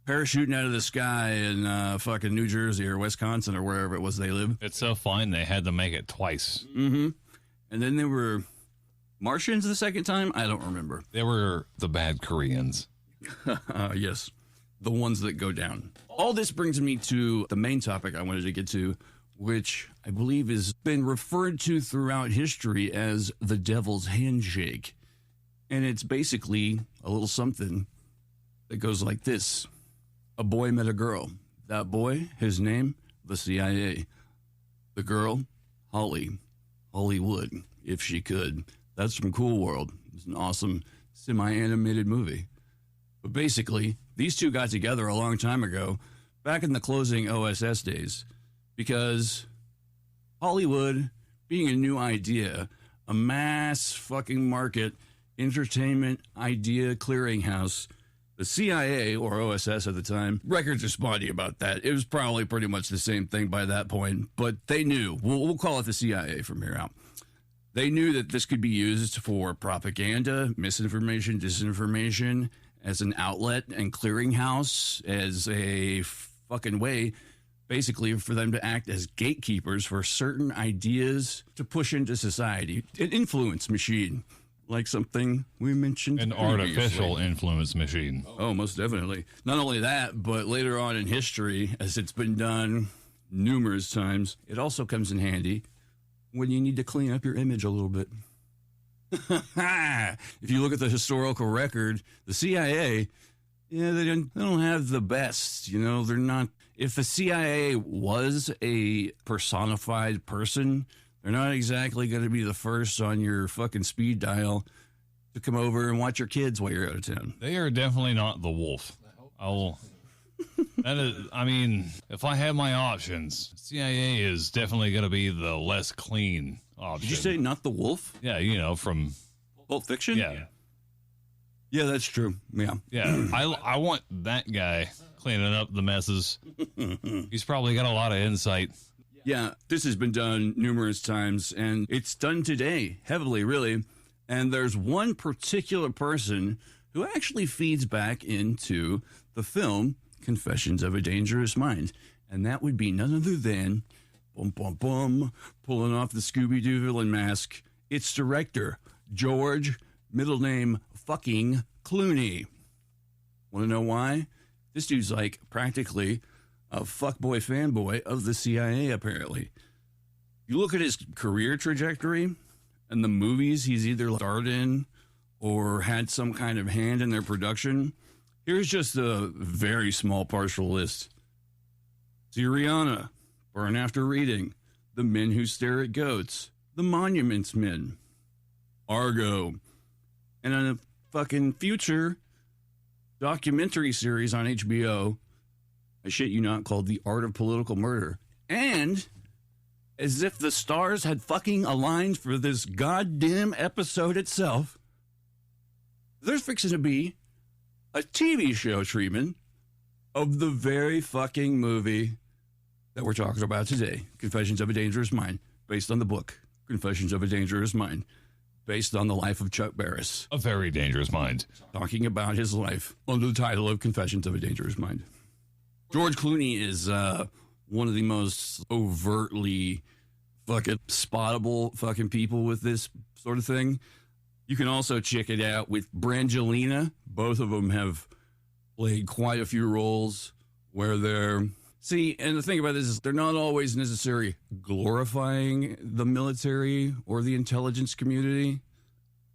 Speaker 2: parachuting out of the sky in fucking New Jersey or Wisconsin or wherever it was they live.
Speaker 1: It's so fine they had to make it twice.
Speaker 2: Mm-hmm. And then there were Martians the second time? I don't remember.
Speaker 1: They were the bad Koreans.
Speaker 2: Yes, the ones that go down. All this brings me to the main topic I wanted to get to, which I believe has been referred to throughout history as the devil's handshake. And it's basically a little something that goes like this. A boy met a girl. That boy, his name, the CIA. The girl, Hollywood, if she could. That's from Cool World. It's an awesome semi-animated movie. But basically, these two got together a long time ago, back in the closing OSS days, because Hollywood, being a new idea, a mass fucking market entertainment idea clearinghouse, The CIA, or OSS at the time, records are spotty about that. It was probably pretty much the same thing by that point, but they knew. We'll call it the CIA from here out. They knew that this could be used for propaganda, misinformation, disinformation, as an outlet and clearinghouse, as a fucking way, basically, for them to act as gatekeepers for certain ideas to push into society. An influence machine, like something we mentioned
Speaker 1: An
Speaker 2: previously.
Speaker 1: artificial influence machine.
Speaker 2: Oh, most definitely. Not only that, but later on in history, as it's been done numerous times, it also comes in handy when you need to clean up your image a little bit. If you look at the historical record, the CIA, they don't have the best. You know, they're not. If the CIA was a personified person, they're not exactly going to be the first on your fucking speed dial to come over and watch your kids while you're out of town.
Speaker 1: They are definitely not the wolf. I mean, if I had my options, CIA is definitely going to be the less clean option.
Speaker 2: Did you say not the wolf?
Speaker 1: Yeah, you know, from
Speaker 2: Pulp Fiction?
Speaker 1: yeah.
Speaker 2: Yeah, that's true. Yeah.
Speaker 1: Yeah, I want that guy cleaning up the messes. He's probably got a lot of insight.
Speaker 2: Yeah, this has been done numerous times, and it's done today, heavily, really. And there's one particular person who actually feeds back into the film Confessions of a Dangerous Mind. And that would be none other than, pulling off the Scooby-Doo villain mask, its director, George, middle name, fucking Clooney. Want to know why? This dude's like practically a fuckboy fanboy of the CIA, apparently. You look at his career trajectory and the movies he's either starred in or had some kind of hand in their production. Here's just a very small partial list. Syriana, Burn After Reading, The Men Who Stare at Goats, The Monuments Men, Argo, and a fucking future documentary series on HBO, I shit you not, called The Art of Political Murder. And as if the stars had fucking aligned for this goddamn episode itself, there's fixing to be a TV show treatment of the very fucking movie that we're talking about today, Confessions of a Dangerous Mind, based on the book Confessions of a Dangerous Mind, based on the life of Chuck Barris.
Speaker 1: A very dangerous mind.
Speaker 2: Talking about his life under the title of Confessions of a Dangerous Mind. George Clooney is one of the most overtly fucking spottable fucking people with this sort of thing. You can also check it out with Brangelina. Both of them have played quite a few roles where they're... See, and the thing about this is they're not always necessarily glorifying the military or the intelligence community,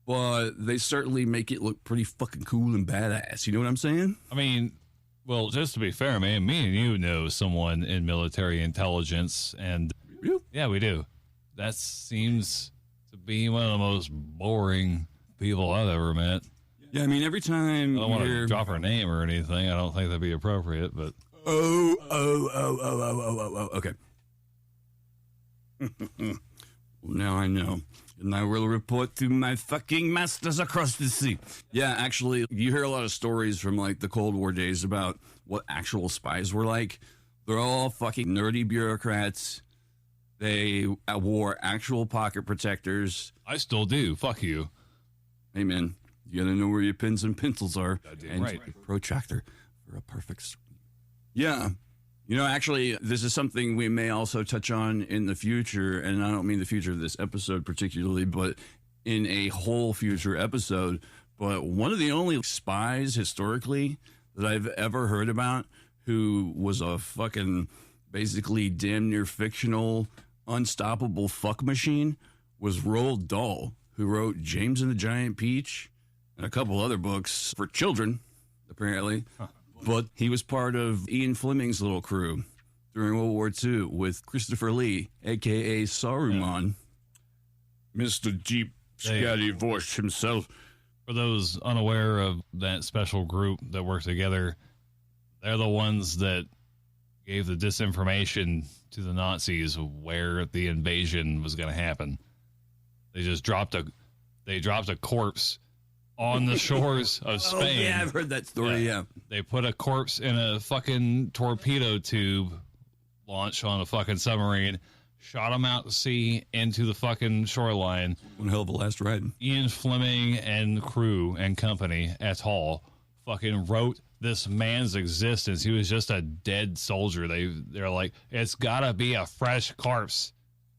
Speaker 2: but they certainly make it look pretty fucking cool and badass. You know what I'm saying?
Speaker 1: I mean, well, just to be fair, man, me and you know someone in military intelligence, and yeah, we do. That seems to be one of the most boring people I've ever met.
Speaker 2: Yeah, I mean, every time
Speaker 1: I don't want to drop her name or anything. I don't think that'd be appropriate, but...
Speaker 2: Okay. Now I know. And I will report to my fucking masters across the sea. Yeah, actually, you hear a lot of stories from, like, the Cold War days about what actual spies were like. They're all fucking nerdy bureaucrats. They wore actual pocket protectors.
Speaker 1: I still do. Fuck you.
Speaker 2: Hey, man, you gotta know where your pens and pencils are. And
Speaker 1: right.
Speaker 2: a protractor for a perfect... Yeah. You know, actually, this is something we may also touch on in the future, and I don't mean the future of this episode particularly, but in a whole future episode. But one of the only spies historically that I've ever heard about who was a fucking basically damn near fictional, unstoppable fuck machine was Roald Dahl, who wrote James and the Giant Peach and a couple other books for children, apparently. Huh. But he was part of Ian Fleming's little crew during World War II with Christopher Lee, a.k.a. Saruman. Yeah. Mr. Deep Scatty Voice himself.
Speaker 1: For those unaware of that special group that worked together, they're the ones that gave the disinformation to the Nazis where the invasion was going to happen. They just dropped a corpse on the shores of Spain.
Speaker 2: Oh, yeah, I've heard that story, yeah.
Speaker 1: They put a corpse in a fucking torpedo tube launch on a fucking submarine, shot him out to sea into the fucking shoreline.
Speaker 2: One hell of a last ride.
Speaker 1: Ian Fleming and crew and company et al. Fucking wrote this man's existence. He was just a dead soldier. They're like, it's gotta be a fresh corpse.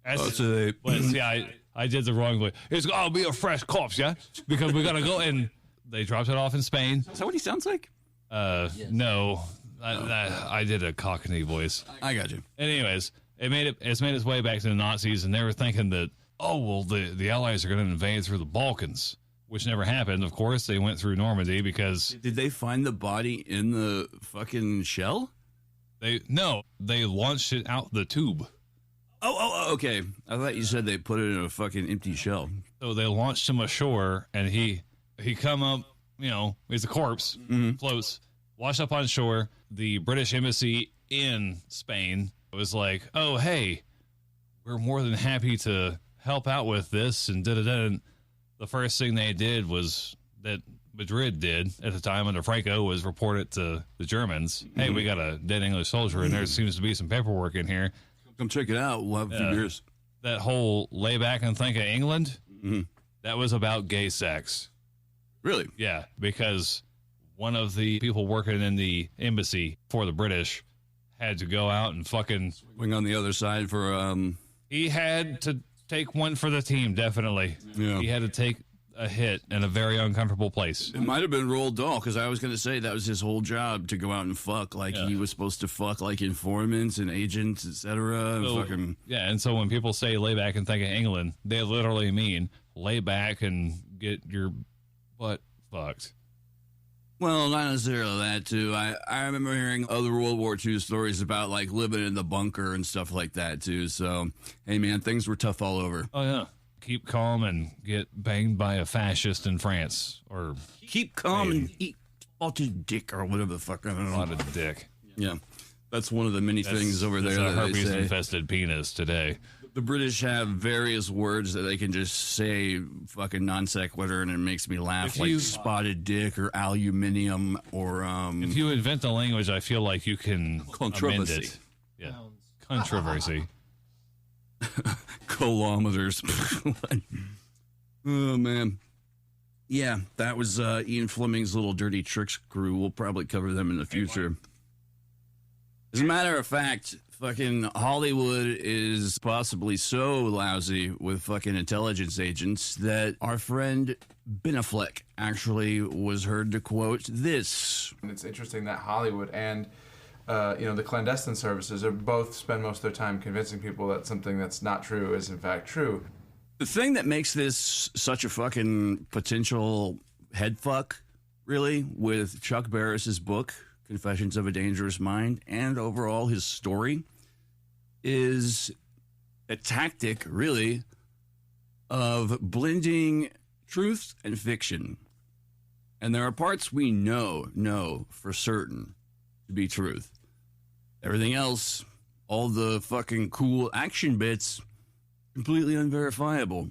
Speaker 1: But see, I did the wrong way. It's gotta be a fresh corpse, yeah? Because we gotta go, and they dropped it off in Spain.
Speaker 2: Is that what he sounds like?
Speaker 1: No. I did a Cockney voice.
Speaker 2: I got you.
Speaker 1: Anyways, it's made its way back to the Nazis, and they were thinking that, oh, well, the Allies are going to invade through the Balkans, which never happened. Of course, they went through Normandy because...
Speaker 2: Did they find the body in the fucking shell?
Speaker 1: They launched it out the tube.
Speaker 2: Oh, okay. I thought you said they put it in a fucking empty shell.
Speaker 1: So they launched him ashore, and he come up, he's a corpse, floats, washed up on shore. The British embassy in Spain was like, oh, hey, we're more than happy to help out with this, and da-da-da. And the first thing they did was that Madrid did at the time under Franco was report it to the Germans. Hey, we got a dead English soldier, and there seems to be some paperwork in here.
Speaker 2: Come check it out. We'll have a few beers.
Speaker 1: That whole lay back and think of England, that was about gay sex.
Speaker 2: Really?
Speaker 1: Yeah, because one of the people working in the embassy for the British had to go out and fucking...
Speaker 2: Swing on the other side for...
Speaker 1: He had to take one for the team, definitely.
Speaker 2: Yeah.
Speaker 1: He had to take a hit in a very uncomfortable place.
Speaker 2: It might have been Roald Dahl, because I was going to say that was his whole job, to go out and fuck. Like, he was supposed to fuck, like, informants and agents, etc.
Speaker 1: Yeah, and so when people say lay back and think of England, they literally mean lay back and get your butt fucked.
Speaker 2: Well, not necessarily that, too. I remember hearing other World War II stories about, like, living in the bunker and stuff like that, too. So, hey, man, things were tough all over.
Speaker 1: Oh, yeah. Keep calm and get banged by a fascist in France. Or
Speaker 2: keep calm and eat spotted dick or whatever the fuck. I don't know.
Speaker 1: Spotted dick.
Speaker 2: Yeah. That's one of the many things over there that they say.
Speaker 1: Herpes-infested penis today.
Speaker 2: The British have various words that they can just say fucking non sequitur, and it makes me laugh, like spotted dick or aluminium or...
Speaker 1: If you invent the language, I feel like you can amend it. Yeah. Controversy.
Speaker 2: Kilometers. Oh, man. Yeah, that was Ian Fleming's little dirty tricks crew. We'll probably cover them in the future. As a matter of fact, fucking Hollywood is possibly so lousy with fucking intelligence agents that our friend Ben Affleck actually was heard to quote this.
Speaker 5: It's interesting that Hollywood and the clandestine services are both spend most of their time convincing people that something that's not true is in fact true.
Speaker 2: The thing that makes this such a fucking potential head fuck, really, with Chuck Barris's book, Confessions of a Dangerous Mind, and overall his story, is a tactic, really, of blending truth and fiction. And there are parts we know for certain to be truth. Everything else, all the fucking cool action bits, completely unverifiable.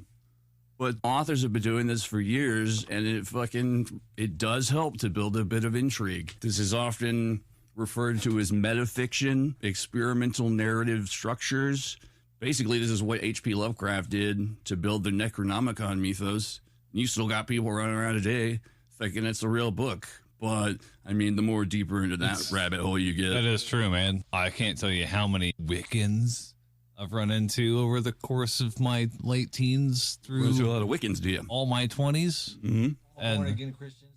Speaker 2: But authors have been doing this for years, and it does help to build a bit of intrigue. This is often referred to as metafiction, experimental narrative structures. Basically, this is what H.P. Lovecraft did to build the Necronomicon mythos. You still got people running around today thinking it's a real book. But, I mean, the more deeper into that rabbit hole you get.
Speaker 1: That is true, man. I can't tell you how many Wiccans I've run into over the course of my late teens through
Speaker 2: a lot of Wiccans, do you?
Speaker 1: All my 20s.
Speaker 2: Mm-hmm.
Speaker 4: And born again Christians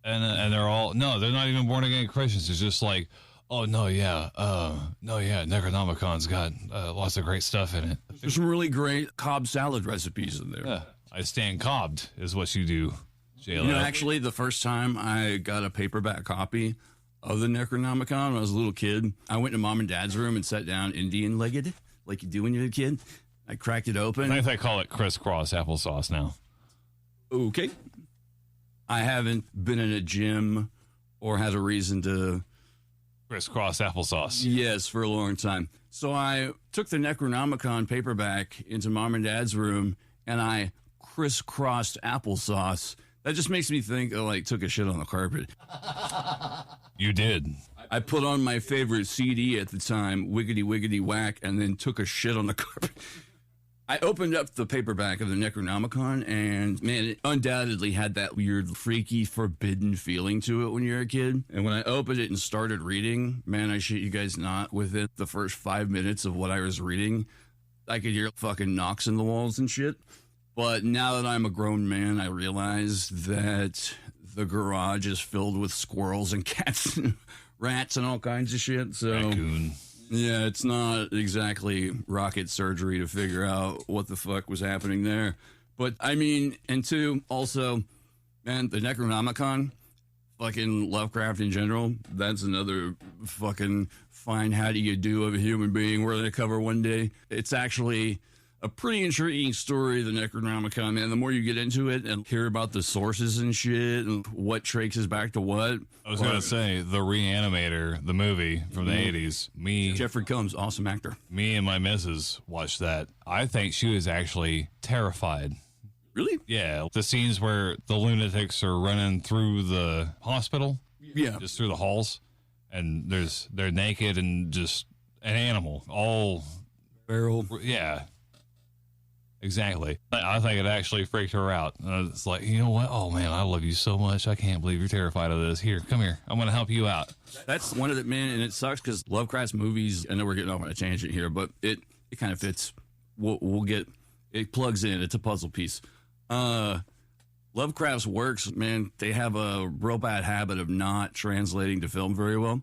Speaker 4: now?
Speaker 1: And they're all, no, they're not even born again Christians. It's just like, oh, Necronomicon's got lots of great stuff in it.
Speaker 2: There's some really great Cobb salad recipes in there.
Speaker 1: Yeah, I stand cobbed is what you do, JLF.
Speaker 2: You know, actually, the first time I got a paperback copy of the Necronomicon when I was a little kid, I went to Mom and Dad's room and sat down Indian-legged, like you do when you're a kid. I cracked it open.
Speaker 1: I think they call it crisscross applesauce now.
Speaker 2: Okay. I haven't been in a gym or had a reason to...
Speaker 1: Crisscross applesauce.
Speaker 2: Yes, for a long time. So I took the Necronomicon paperback into Mom and Dad's room, and I crisscrossed applesauce That just makes me think, took a shit on the carpet.
Speaker 1: You did.
Speaker 2: I put on my favorite CD at the time, Wiggity Wiggity Whack, and then took a shit on the carpet. I opened up the paperback of the Necronomicon, and man, it undoubtedly had that weird, freaky, forbidden feeling to it when you're a kid. And when I opened it and started reading, man, I shit you guys not, within the first 5 minutes of what I was reading, I could hear fucking knocks in the walls and shit. But now that I'm a grown man, I realize that the garage is filled with squirrels and cats and rats and all kinds of shit. So,
Speaker 1: Raccoon.
Speaker 2: yeah, it's not exactly rocket surgery to figure out what the fuck was happening there. But I mean, and two, also, man, the Necronomicon, fucking Lovecraft in general, that's another fucking fine how do you do of a human being we're going to cover one day. It's actually a pretty intriguing story, the Necronomicon, man. The more you get into it and hear about the sources and shit and what traces back to what.
Speaker 1: I was going to say, The Reanimator, the movie from the 80s.
Speaker 2: Jeffrey Combs, awesome actor.
Speaker 1: Me and my missus watched that. I think she was actually terrified.
Speaker 2: Really?
Speaker 1: Yeah. The scenes where the lunatics are running through the hospital.
Speaker 2: Yeah.
Speaker 1: Just through the halls. And they're naked and just an animal. All.
Speaker 2: Barrel.
Speaker 1: Yeah. Exactly. I think it actually freaked her out. It's like, you know what? Oh, man, I love you so much. I can't believe you're terrified of this. Here, come here. I'm going to help you out.
Speaker 2: That's one of the, man, and it sucks because Lovecraft's movies, I know we're getting off on a tangent here, but it kind of fits. We'll get, it plugs in. It's a puzzle piece. Lovecraft's works, man, they have a real bad habit of not translating to film very well.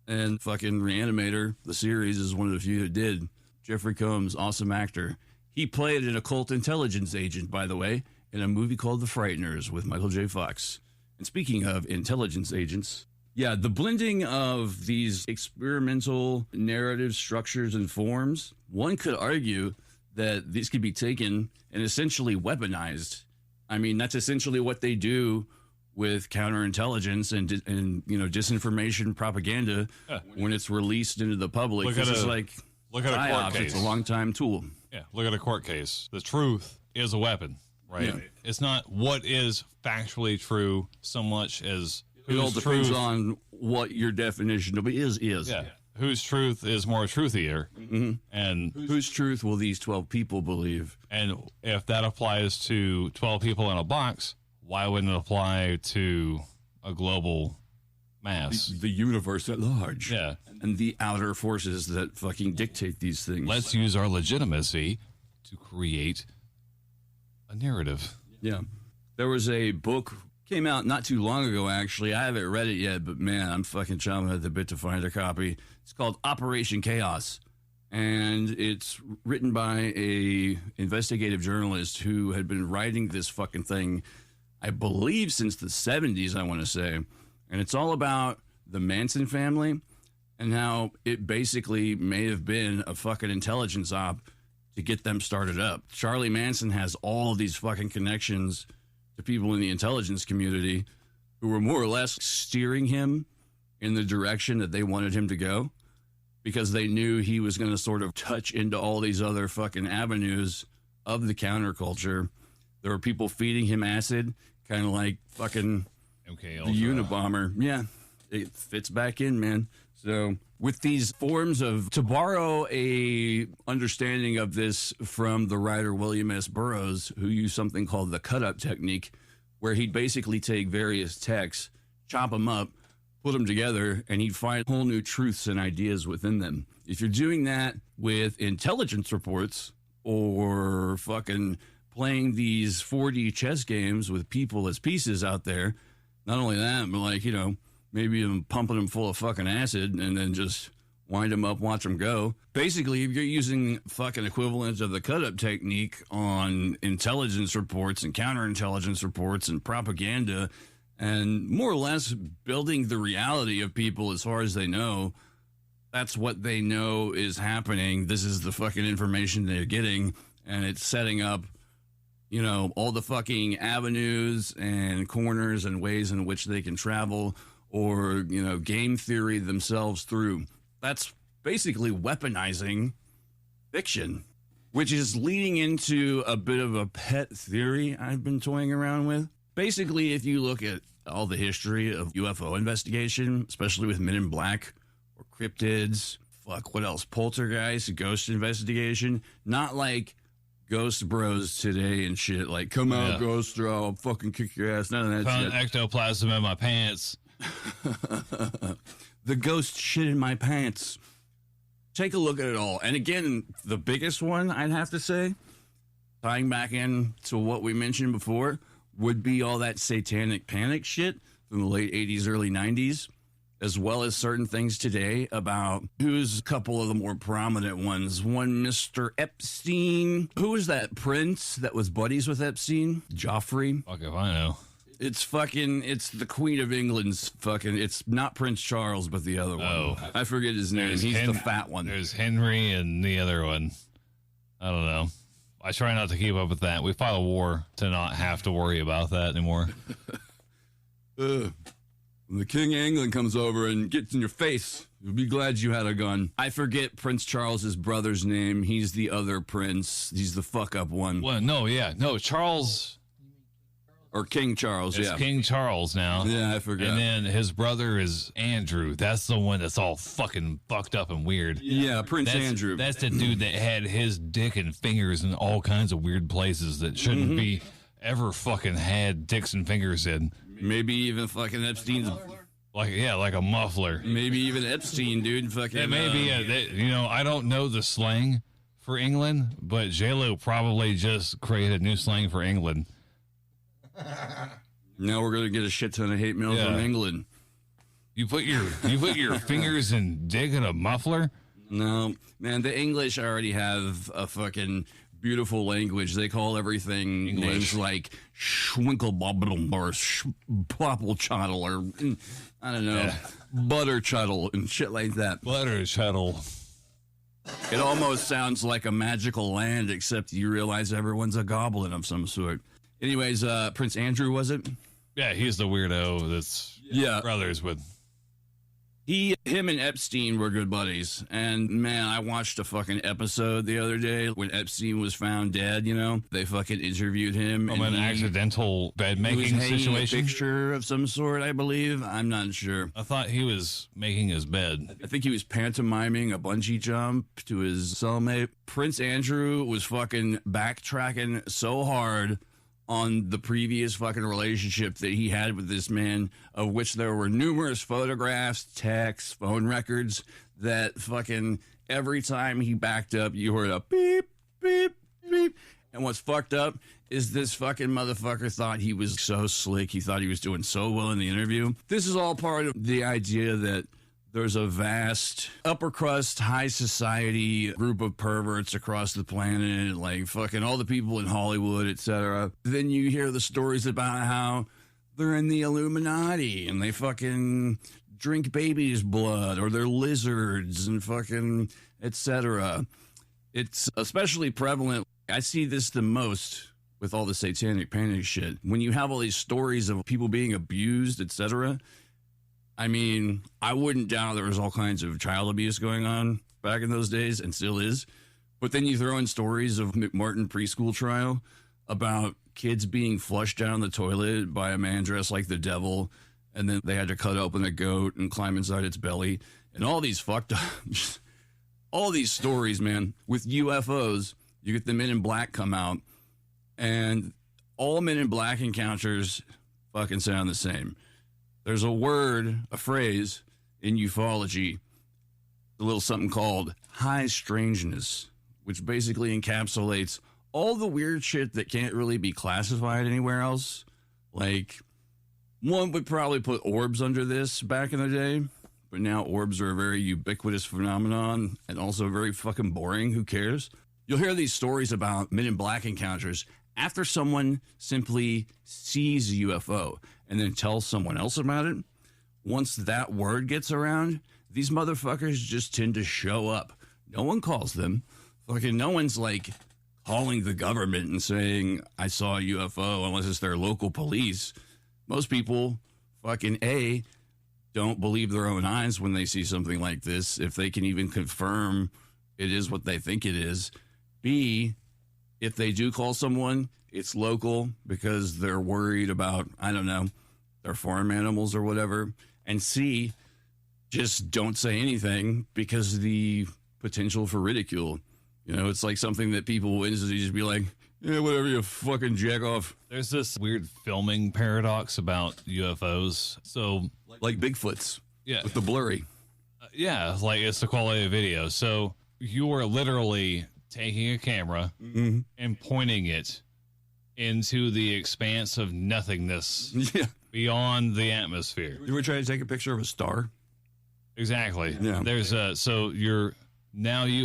Speaker 2: And fucking Reanimator, the series, is one of the few that did. Jeffrey Combs, awesome actor. He played an occult intelligence agent, by the way, in a movie called The Frighteners with Michael J. Fox. And speaking of intelligence agents, yeah, the blending of these experimental narrative structures and forms, one could argue that these could be taken and essentially weaponized. I mean, that's essentially what they do with counterintelligence and disinformation propaganda when it's released into the public.
Speaker 1: Look at a court case.
Speaker 2: It's a long-time tool.
Speaker 1: Yeah, look at a court case. The truth is a weapon, right?
Speaker 2: Yeah.
Speaker 1: It's not what is factually true so much as
Speaker 2: It all
Speaker 1: whose
Speaker 2: depends
Speaker 1: truth,
Speaker 2: on what your definition of is.
Speaker 1: yeah, whose truth is more truthier, and
Speaker 2: Whose truth will these 12 people believe?
Speaker 1: and if that applies to 12 people in a box, why wouldn't it apply to a global mass?
Speaker 2: The universe at large.
Speaker 1: Yeah.
Speaker 2: And the outer forces that fucking dictate these things.
Speaker 1: Let's use our legitimacy to create a narrative.
Speaker 2: Yeah. There was a book, came out not too long ago, actually. I haven't read it yet, but man, I'm fucking chomping at the bit to find a copy. It's called Operation Chaos. And it's written by a investigative journalist who had been writing this fucking thing, I believe, since the 70s, I want to say. And it's all about the Manson family and how it basically may have been a fucking intelligence op to get them started up. Charlie Manson has all of these fucking connections to people in the intelligence community who were more or less steering him in the direction that they wanted him to go because they knew he was going to sort of touch into all these other fucking avenues of the counterculture. There were people feeding him acid, kind of like fucking
Speaker 1: Okay,
Speaker 2: the Unabomber. Yeah, it fits back in, man. So with these forms of, to borrow a understanding of this from the writer William S. Burroughs, who used something called the cut-up technique, where he'd basically take various texts, chop them up, put them together, and he'd find whole new truths and ideas within them. If you're doing that with intelligence reports or fucking playing these 4D chess games with people as pieces out there, not only that, but maybe I'm pumping them full of fucking acid and then just wind them up, watch them go. Basically, if you're using fucking equivalents of the cut-up technique on intelligence reports and counterintelligence reports and propaganda and more or less building the reality of people as far as they know, that's what they know is happening. This is the fucking information they're getting, and it's setting up all the fucking avenues and corners and ways in which they can travel or, game theory themselves through. That's basically weaponizing fiction, which is leading into a bit of a pet theory I've been toying around with. Basically, if you look at all the history of UFO investigation, especially with Men in Black or cryptids, what else? Poltergeist, ghost investigation, not like Ghost Bros today and shit. Like, come out, Ghost, or I'll fucking kick your ass. None of that
Speaker 1: Found
Speaker 2: shit.
Speaker 1: ectoplasm in my pants.
Speaker 2: The ghost shit in my pants. Take a look at it all. And again, the biggest one, I'd have to say, tying back in to what we mentioned before, would be all that satanic panic shit from the late 80s, early 90s, as well as certain things today about who's a couple of the more prominent ones. One, Mr. Epstein. Who was that prince that was buddies with Epstein? Joffrey.
Speaker 1: Fuck if I know.
Speaker 2: It's the Queen of England's fucking, it's not Prince Charles, but the other one.
Speaker 1: Oh.
Speaker 2: I forget his name. He's the fat one.
Speaker 1: There's Henry and the other one. I don't know. I try not to keep up with that. We fought a war to not have to worry about that anymore.
Speaker 2: When the King of England comes over and gets in your face, you'll be glad you had a gun. I forget Prince Charles's brother's name. He's the other prince. He's the fuck up one.
Speaker 1: Well, no, Charles.
Speaker 2: Or King Charles,
Speaker 1: It's King Charles now.
Speaker 2: Yeah, I forgot.
Speaker 1: And then his brother is Andrew. That's the one that's all fucking fucked up and weird.
Speaker 2: Yeah, Prince Andrew.
Speaker 1: That's the dude that had his dick and fingers in all kinds of weird places that shouldn't be ever fucking had dicks and fingers in.
Speaker 2: Maybe even fucking Epstein's.
Speaker 1: Like a muffler.
Speaker 2: Maybe even Epstein, dude. Fucking.
Speaker 1: It may be I don't know the slang for England, but J-Lo probably just created new slang for England.
Speaker 2: Now we're gonna get a shit ton of hate mail from England.
Speaker 1: You put your fingers and dick in a muffler?
Speaker 2: No, man, the English already have a fucking beautiful language. They call everything
Speaker 1: English.
Speaker 2: names like Schwinkelbobbledum or Plopplechottle or I don't know, Butterchuttle and shit like that.
Speaker 1: Butterchuttle.
Speaker 2: It almost sounds like a magical land, except you realize everyone's a goblin of some sort. Anyways, Prince Andrew, was it?
Speaker 1: Yeah, he's the weirdo that's brothers with.
Speaker 2: Him and Epstein were good buddies. And man, I watched a fucking episode the other day when Epstein was found dead, They fucking interviewed him.
Speaker 1: From an accidental bed making situation?
Speaker 2: A picture of some sort, I believe. I'm not sure.
Speaker 1: I thought he was making his bed.
Speaker 2: I think he was pantomiming a bungee jump to his cellmate. Prince Andrew was fucking backtracking so hard on the previous fucking relationship that he had with this man, of which there were numerous photographs, texts, phone records, that fucking every time he backed up, you heard a beep, beep, beep. And what's fucked up is this fucking motherfucker thought he was so slick. He thought he was doing so well in the interview. This is all part of the idea that there's a vast upper crust, high society group of perverts across the planet, like fucking all the people in Hollywood, etc. Then you hear the stories about how they're in the Illuminati and they fucking drink babies' blood or they're lizards and fucking etc. It's especially prevalent. I see this the most with all the satanic panic shit. When you have all these stories of people being abused, etc., I mean, I wouldn't doubt there was all kinds of child abuse going on back in those days and still is. But then you throw in stories of McMartin preschool trial about kids being flushed down the toilet by a man dressed like the devil. And then they had to cut open a goat and climb inside its belly. And all these fucked up, all these stories, man, with UFOs. You get the Men in Black come out and all Men in Black encounters fucking sound the same. There's a phrase in ufology, a little something called high strangeness, which basically encapsulates all the weird shit that can't really be classified anywhere else. Like, one would probably put orbs under this back in the day, but now orbs are a very ubiquitous phenomenon and also very fucking boring. Who cares? You'll hear these stories about Men in Black encounters after someone simply sees a UFO and then tells someone else about it. Once that word gets around, these motherfuckers just tend to show up. No one calls them. Fucking no one's like calling the government and saying, I saw a UFO, unless it's their local police. Most people fucking don't believe their own eyes when they see something like this, if they can even confirm it is what they think it is. B, if they do call someone, it's local because they're worried about, I don't know, their farm animals or whatever. And C, just don't say anything because of the potential for ridicule. You know, it's like something that people will instantly just be like, yeah, whatever, you fucking jack off.
Speaker 1: There's this weird filming paradox about UFOs. So,
Speaker 2: Like Bigfoots
Speaker 1: yeah,
Speaker 2: with the blurry.
Speaker 1: yeah, like it's the quality of video. So you are literally taking a camera and pointing it into the expanse of nothingness
Speaker 2: Yeah.
Speaker 1: beyond the atmosphere.
Speaker 2: You ever try to take a picture of a star?
Speaker 1: Exactly.
Speaker 2: Yeah.
Speaker 1: There's a so you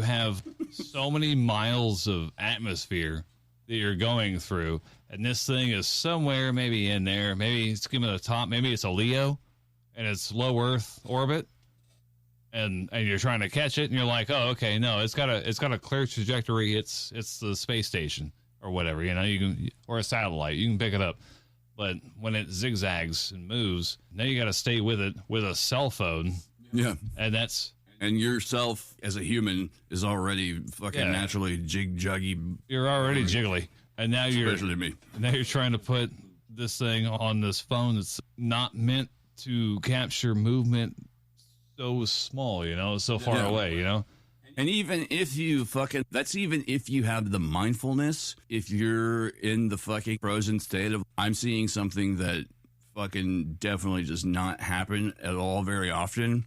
Speaker 1: have so many miles of atmosphere that you're going through, and this thing is somewhere maybe in there. Maybe it's skimming the top. Maybe it's a Leo, and it's low Earth orbit, and you're trying to catch it, and you're like, oh, okay, no, it's got a clear trajectory. It's the space station or whatever, you know, you can, or a satellite, you can pick it up. But when it zigzags and moves, now you got to stay with it with a cell phone.
Speaker 2: Yeah.
Speaker 1: And that's,
Speaker 2: And yourself as a human is already fucking
Speaker 1: Yeah.
Speaker 2: naturally jiggy,
Speaker 1: you're already jiggly. And now
Speaker 2: especially me.
Speaker 1: you're trying to put this thing on this phone that's not meant to capture movement so small, you know, so far
Speaker 2: Yeah.
Speaker 1: away, you know?
Speaker 2: And even if you that's even if you have the mindfulness, if you're in the fucking frozen state of, I'm seeing something that fucking definitely does not happen at all very often,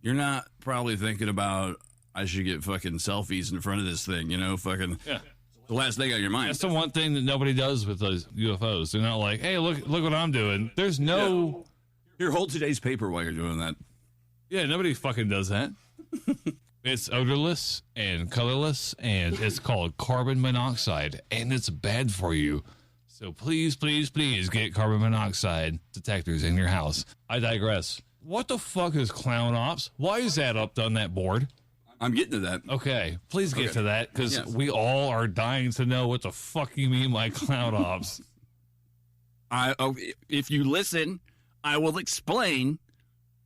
Speaker 2: you're not probably thinking about, I should get fucking selfies in front of this thing, you know, fucking
Speaker 1: Yeah.
Speaker 2: the last thing on your mind.
Speaker 1: That's the one thing that nobody does with those UFOs. They're not like, hey, look what I'm doing. There's no,
Speaker 2: Here, hold today's paper while you're doing that.
Speaker 1: yeah, nobody fucking does that. It's odorless and colorless, and it's called carbon monoxide, and it's bad for you. So please, please, please get carbon monoxide detectors in your house. I digress. What the fuck is clown ops? Why is that up on that board?
Speaker 2: I'm getting to that.
Speaker 1: Okay, please get
Speaker 2: Okay.
Speaker 1: to that, because
Speaker 2: Yes.
Speaker 1: we all are dying to know what the fuck you mean by clown ops.
Speaker 2: If you listen, I will explain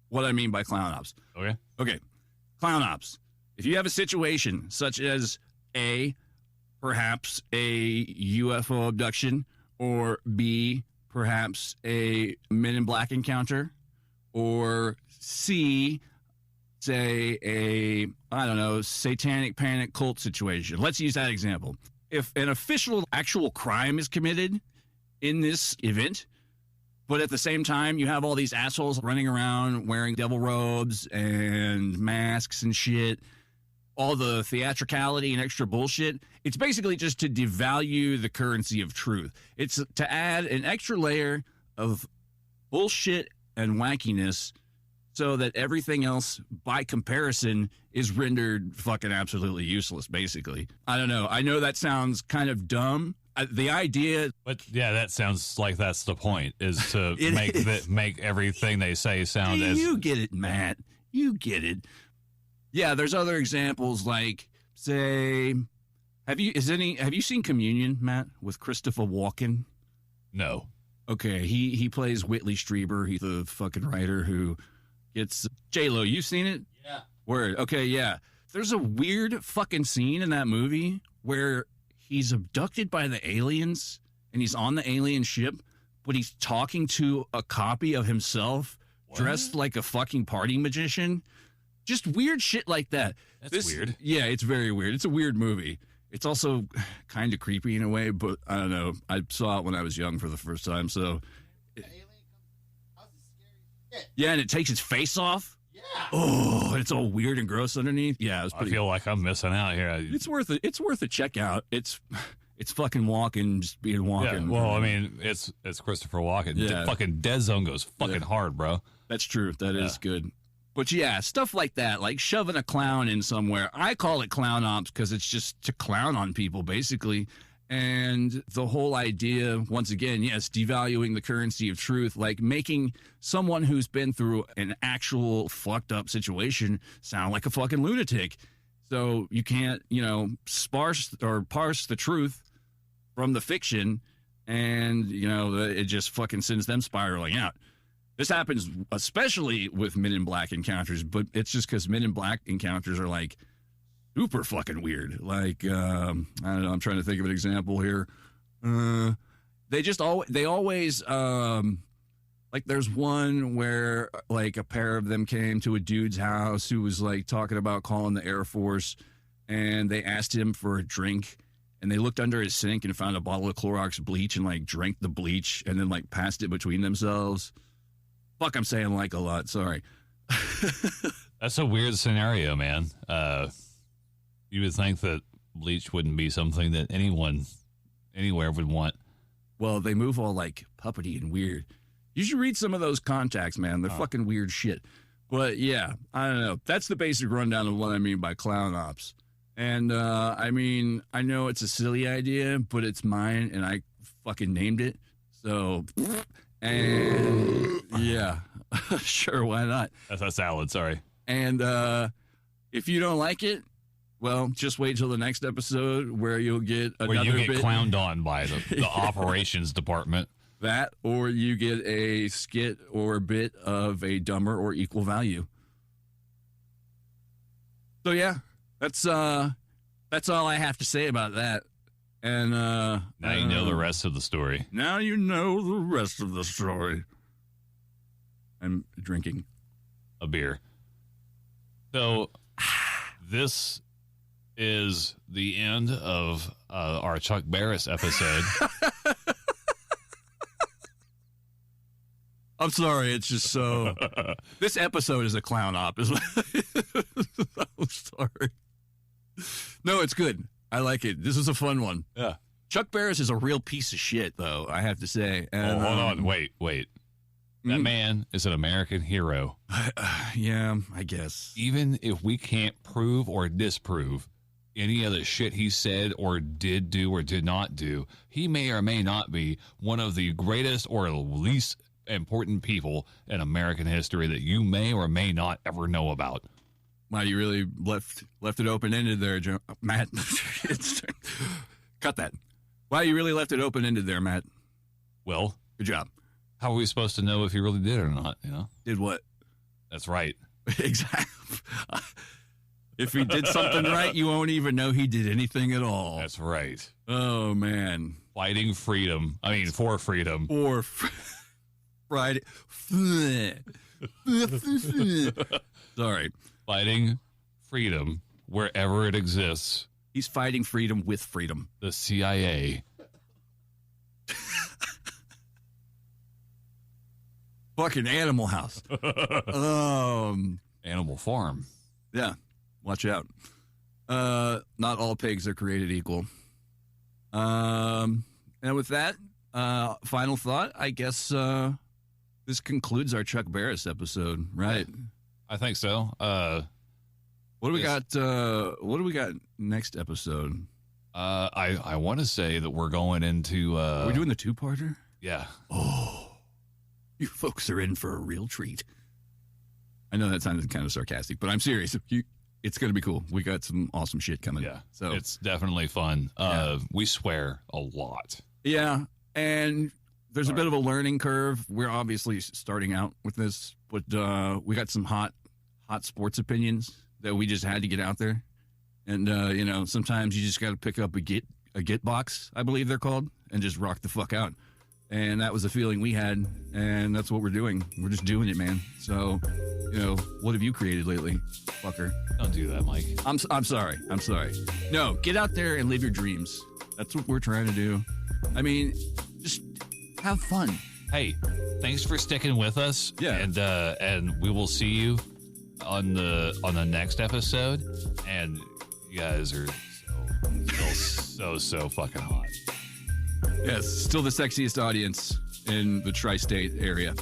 Speaker 2: what I mean by clown ops.
Speaker 1: Okay.
Speaker 2: Okay, clown ops. If you have a situation such as A, perhaps a UFO abduction, or B, perhaps a Men in Black encounter, or C, say a, I don't know, satanic panic cult situation. Let's use that example. If an official actual crime is committed in this event, but at the same time, you have all these assholes running around wearing devil robes and masks and shit, all the theatricality and extra bullshit. It's basically just to devalue the currency of truth. It's to add an extra layer of bullshit and wackiness so that everything else, by comparison, is rendered fucking absolutely useless, basically. I don't know. I know that sounds kind of dumb. The idea,
Speaker 1: But yeah, that sounds like that's the point, is to
Speaker 2: It
Speaker 1: make
Speaker 2: is.
Speaker 1: make everything they say sound as
Speaker 2: you get it, Matt. You get it. Yeah, there's other examples like, say, have you seen Communion, Matt, with Christopher Walken?
Speaker 1: no.
Speaker 2: Okay, he plays Whitley Strieber. He's the fucking writer who gets J-Lo. You seen it?
Speaker 4: Yeah.
Speaker 2: Word. Okay, yeah. There's a weird fucking scene in that movie where he's abducted by the aliens and he's on the alien ship, but he's talking to a copy of himself dressed like a fucking party magician. Just weird shit like that.
Speaker 1: That's weird.
Speaker 2: Yeah, it's very weird. It's a weird movie. It's also kind of creepy in a way, but I don't know. I saw it when I was young for the first time, so
Speaker 4: The alien comes. How's it scary? Shit.
Speaker 2: yeah, and it takes his face off.
Speaker 4: Yeah.
Speaker 2: Oh, and it's all weird and gross underneath. Yeah, it was
Speaker 1: I
Speaker 2: pretty.
Speaker 1: feel like I'm missing out here.
Speaker 2: It's worth it. It's worth a check out. It's fucking walking, just being walking.
Speaker 1: Yeah, well, I mean, it's Christopher Walken.
Speaker 2: Yeah.
Speaker 1: The fucking Dead Zone goes fucking
Speaker 2: Yeah.
Speaker 1: hard, bro.
Speaker 2: That's true. That is
Speaker 1: Yeah.
Speaker 2: good. But yeah, stuff like that, like shoving a clown in somewhere. I call it clown ops because it's just to clown on people, basically. And the whole idea, once again, yes, devaluing the currency of truth, like making someone who's been through an actual fucked up situation sound like a fucking lunatic. So you can't, sparse or parse the truth from the fiction, and, it just fucking sends them spiraling out. This happens especially with Men in Black encounters, but it's just because Men in Black encounters are like super fucking weird. Like, I don't know. I'm trying to think of an example here. They always, like there's one where like a pair of them came to a dude's house who was like talking about calling the Air Force, and they asked him for a drink, and they looked under his sink and found a bottle of Clorox bleach and like drank the bleach and then like passed it between themselves. Fuck, I'm saying like a lot. Sorry.
Speaker 1: That's a weird scenario, man. You would think that bleach wouldn't be something that anyone anywhere would want.
Speaker 2: Well, they move all like puppety and weird. You should read some of those contacts, man. They're fucking weird shit. But yeah, I don't know. That's the basic rundown of what I mean by clown ops. And I mean, I know it's a silly idea, but it's mine and I fucking named it. So, and yeah, sure, why not?
Speaker 1: That's a salad, sorry.
Speaker 2: And if you don't like it, well, just wait till the next episode where you'll get another
Speaker 1: Where you get
Speaker 2: bit.
Speaker 1: clowned on by the operations department.
Speaker 2: That, or you get a skit or a bit of a dumber or equal value. So yeah, that's all I have to say about that. And
Speaker 1: Now you know the rest of the story.
Speaker 2: Now you know the rest of the story. I'm drinking
Speaker 1: A beer. So this is the end of our Chuck Barris episode.
Speaker 2: I'm sorry, it's just so. This episode is a clown op. I'm sorry. No, it's good. I like it. This is a fun one.
Speaker 1: Yeah.
Speaker 2: Chuck Barris is a real piece of shit, though, I have to say. And,
Speaker 1: Hold on. Wait. That man is an American hero.
Speaker 2: Yeah, I guess.
Speaker 1: Even if we can't prove or disprove any of the shit he said or did do or did not do, he may or may not be one of the greatest or least important people in American history that you may or may not ever know about.
Speaker 2: Wow, you really left it open-ended there, Matt. Cut that. Wow, you really left it open-ended there, Matt.
Speaker 1: Well,
Speaker 2: Good job.
Speaker 1: how are we supposed to know if he really did or not? You know,
Speaker 2: Did what?
Speaker 1: that's right.
Speaker 2: Exactly. If he did something right, you won't even know he did anything at all.
Speaker 1: That's right.
Speaker 2: Oh, man.
Speaker 1: Fighting freedom. I mean, for freedom.
Speaker 2: Or Friday. Sorry.
Speaker 1: Fighting freedom wherever it exists.
Speaker 2: He's fighting freedom with freedom.
Speaker 1: The CIA.
Speaker 2: Fucking Animal House.
Speaker 1: Animal Farm.
Speaker 2: Yeah. Watch out. Not all pigs are created equal. And with that, final thought, I guess this concludes our Chuck Barris episode, right?
Speaker 1: I think so.
Speaker 2: What do we got? What do we got next episode?
Speaker 1: I want to say that we're going into.
Speaker 2: Are we doing the two-parter?
Speaker 1: Yeah.
Speaker 2: Oh, you folks are in for a real treat. I know that sounded kind of sarcastic, but I'm serious. It's going to be cool. We got some awesome shit coming.
Speaker 1: Yeah.
Speaker 2: So
Speaker 1: It's definitely fun.
Speaker 2: Yeah.
Speaker 1: We swear a lot.
Speaker 2: yeah, and there's a bit of a learning curve. We're obviously starting out with this, but we got some hot sports opinions that we just had to get out there. And sometimes you just got to pick up a git box, I believe they're called, and just rock the fuck out. And that was the feeling we had, and that's what we're doing. We're just doing it, man. So, what have you created lately, fucker?
Speaker 1: Don't do that, Mike.
Speaker 2: I'm sorry. No, get out there and live your dreams. That's what we're trying to do. I mean, just have fun.
Speaker 1: Hey, thanks for sticking with us.
Speaker 2: Yeah.
Speaker 1: And we will see you on the next episode. And you guys are so fucking hot.
Speaker 2: Yes, still the sexiest audience in the tri-state area.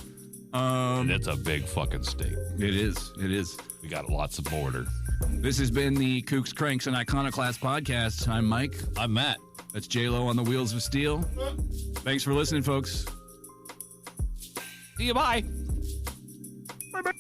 Speaker 1: It's a big fucking state.
Speaker 2: It is.
Speaker 1: We got lots of border.
Speaker 2: This has been the Kooks, Cranks, and Iconoclast podcast. I'm Mike.
Speaker 1: I'm Matt.
Speaker 2: That's J-Lo on the Wheels of Steel. Thanks for listening, folks.
Speaker 1: See you. Bye.
Speaker 2: Bye-bye.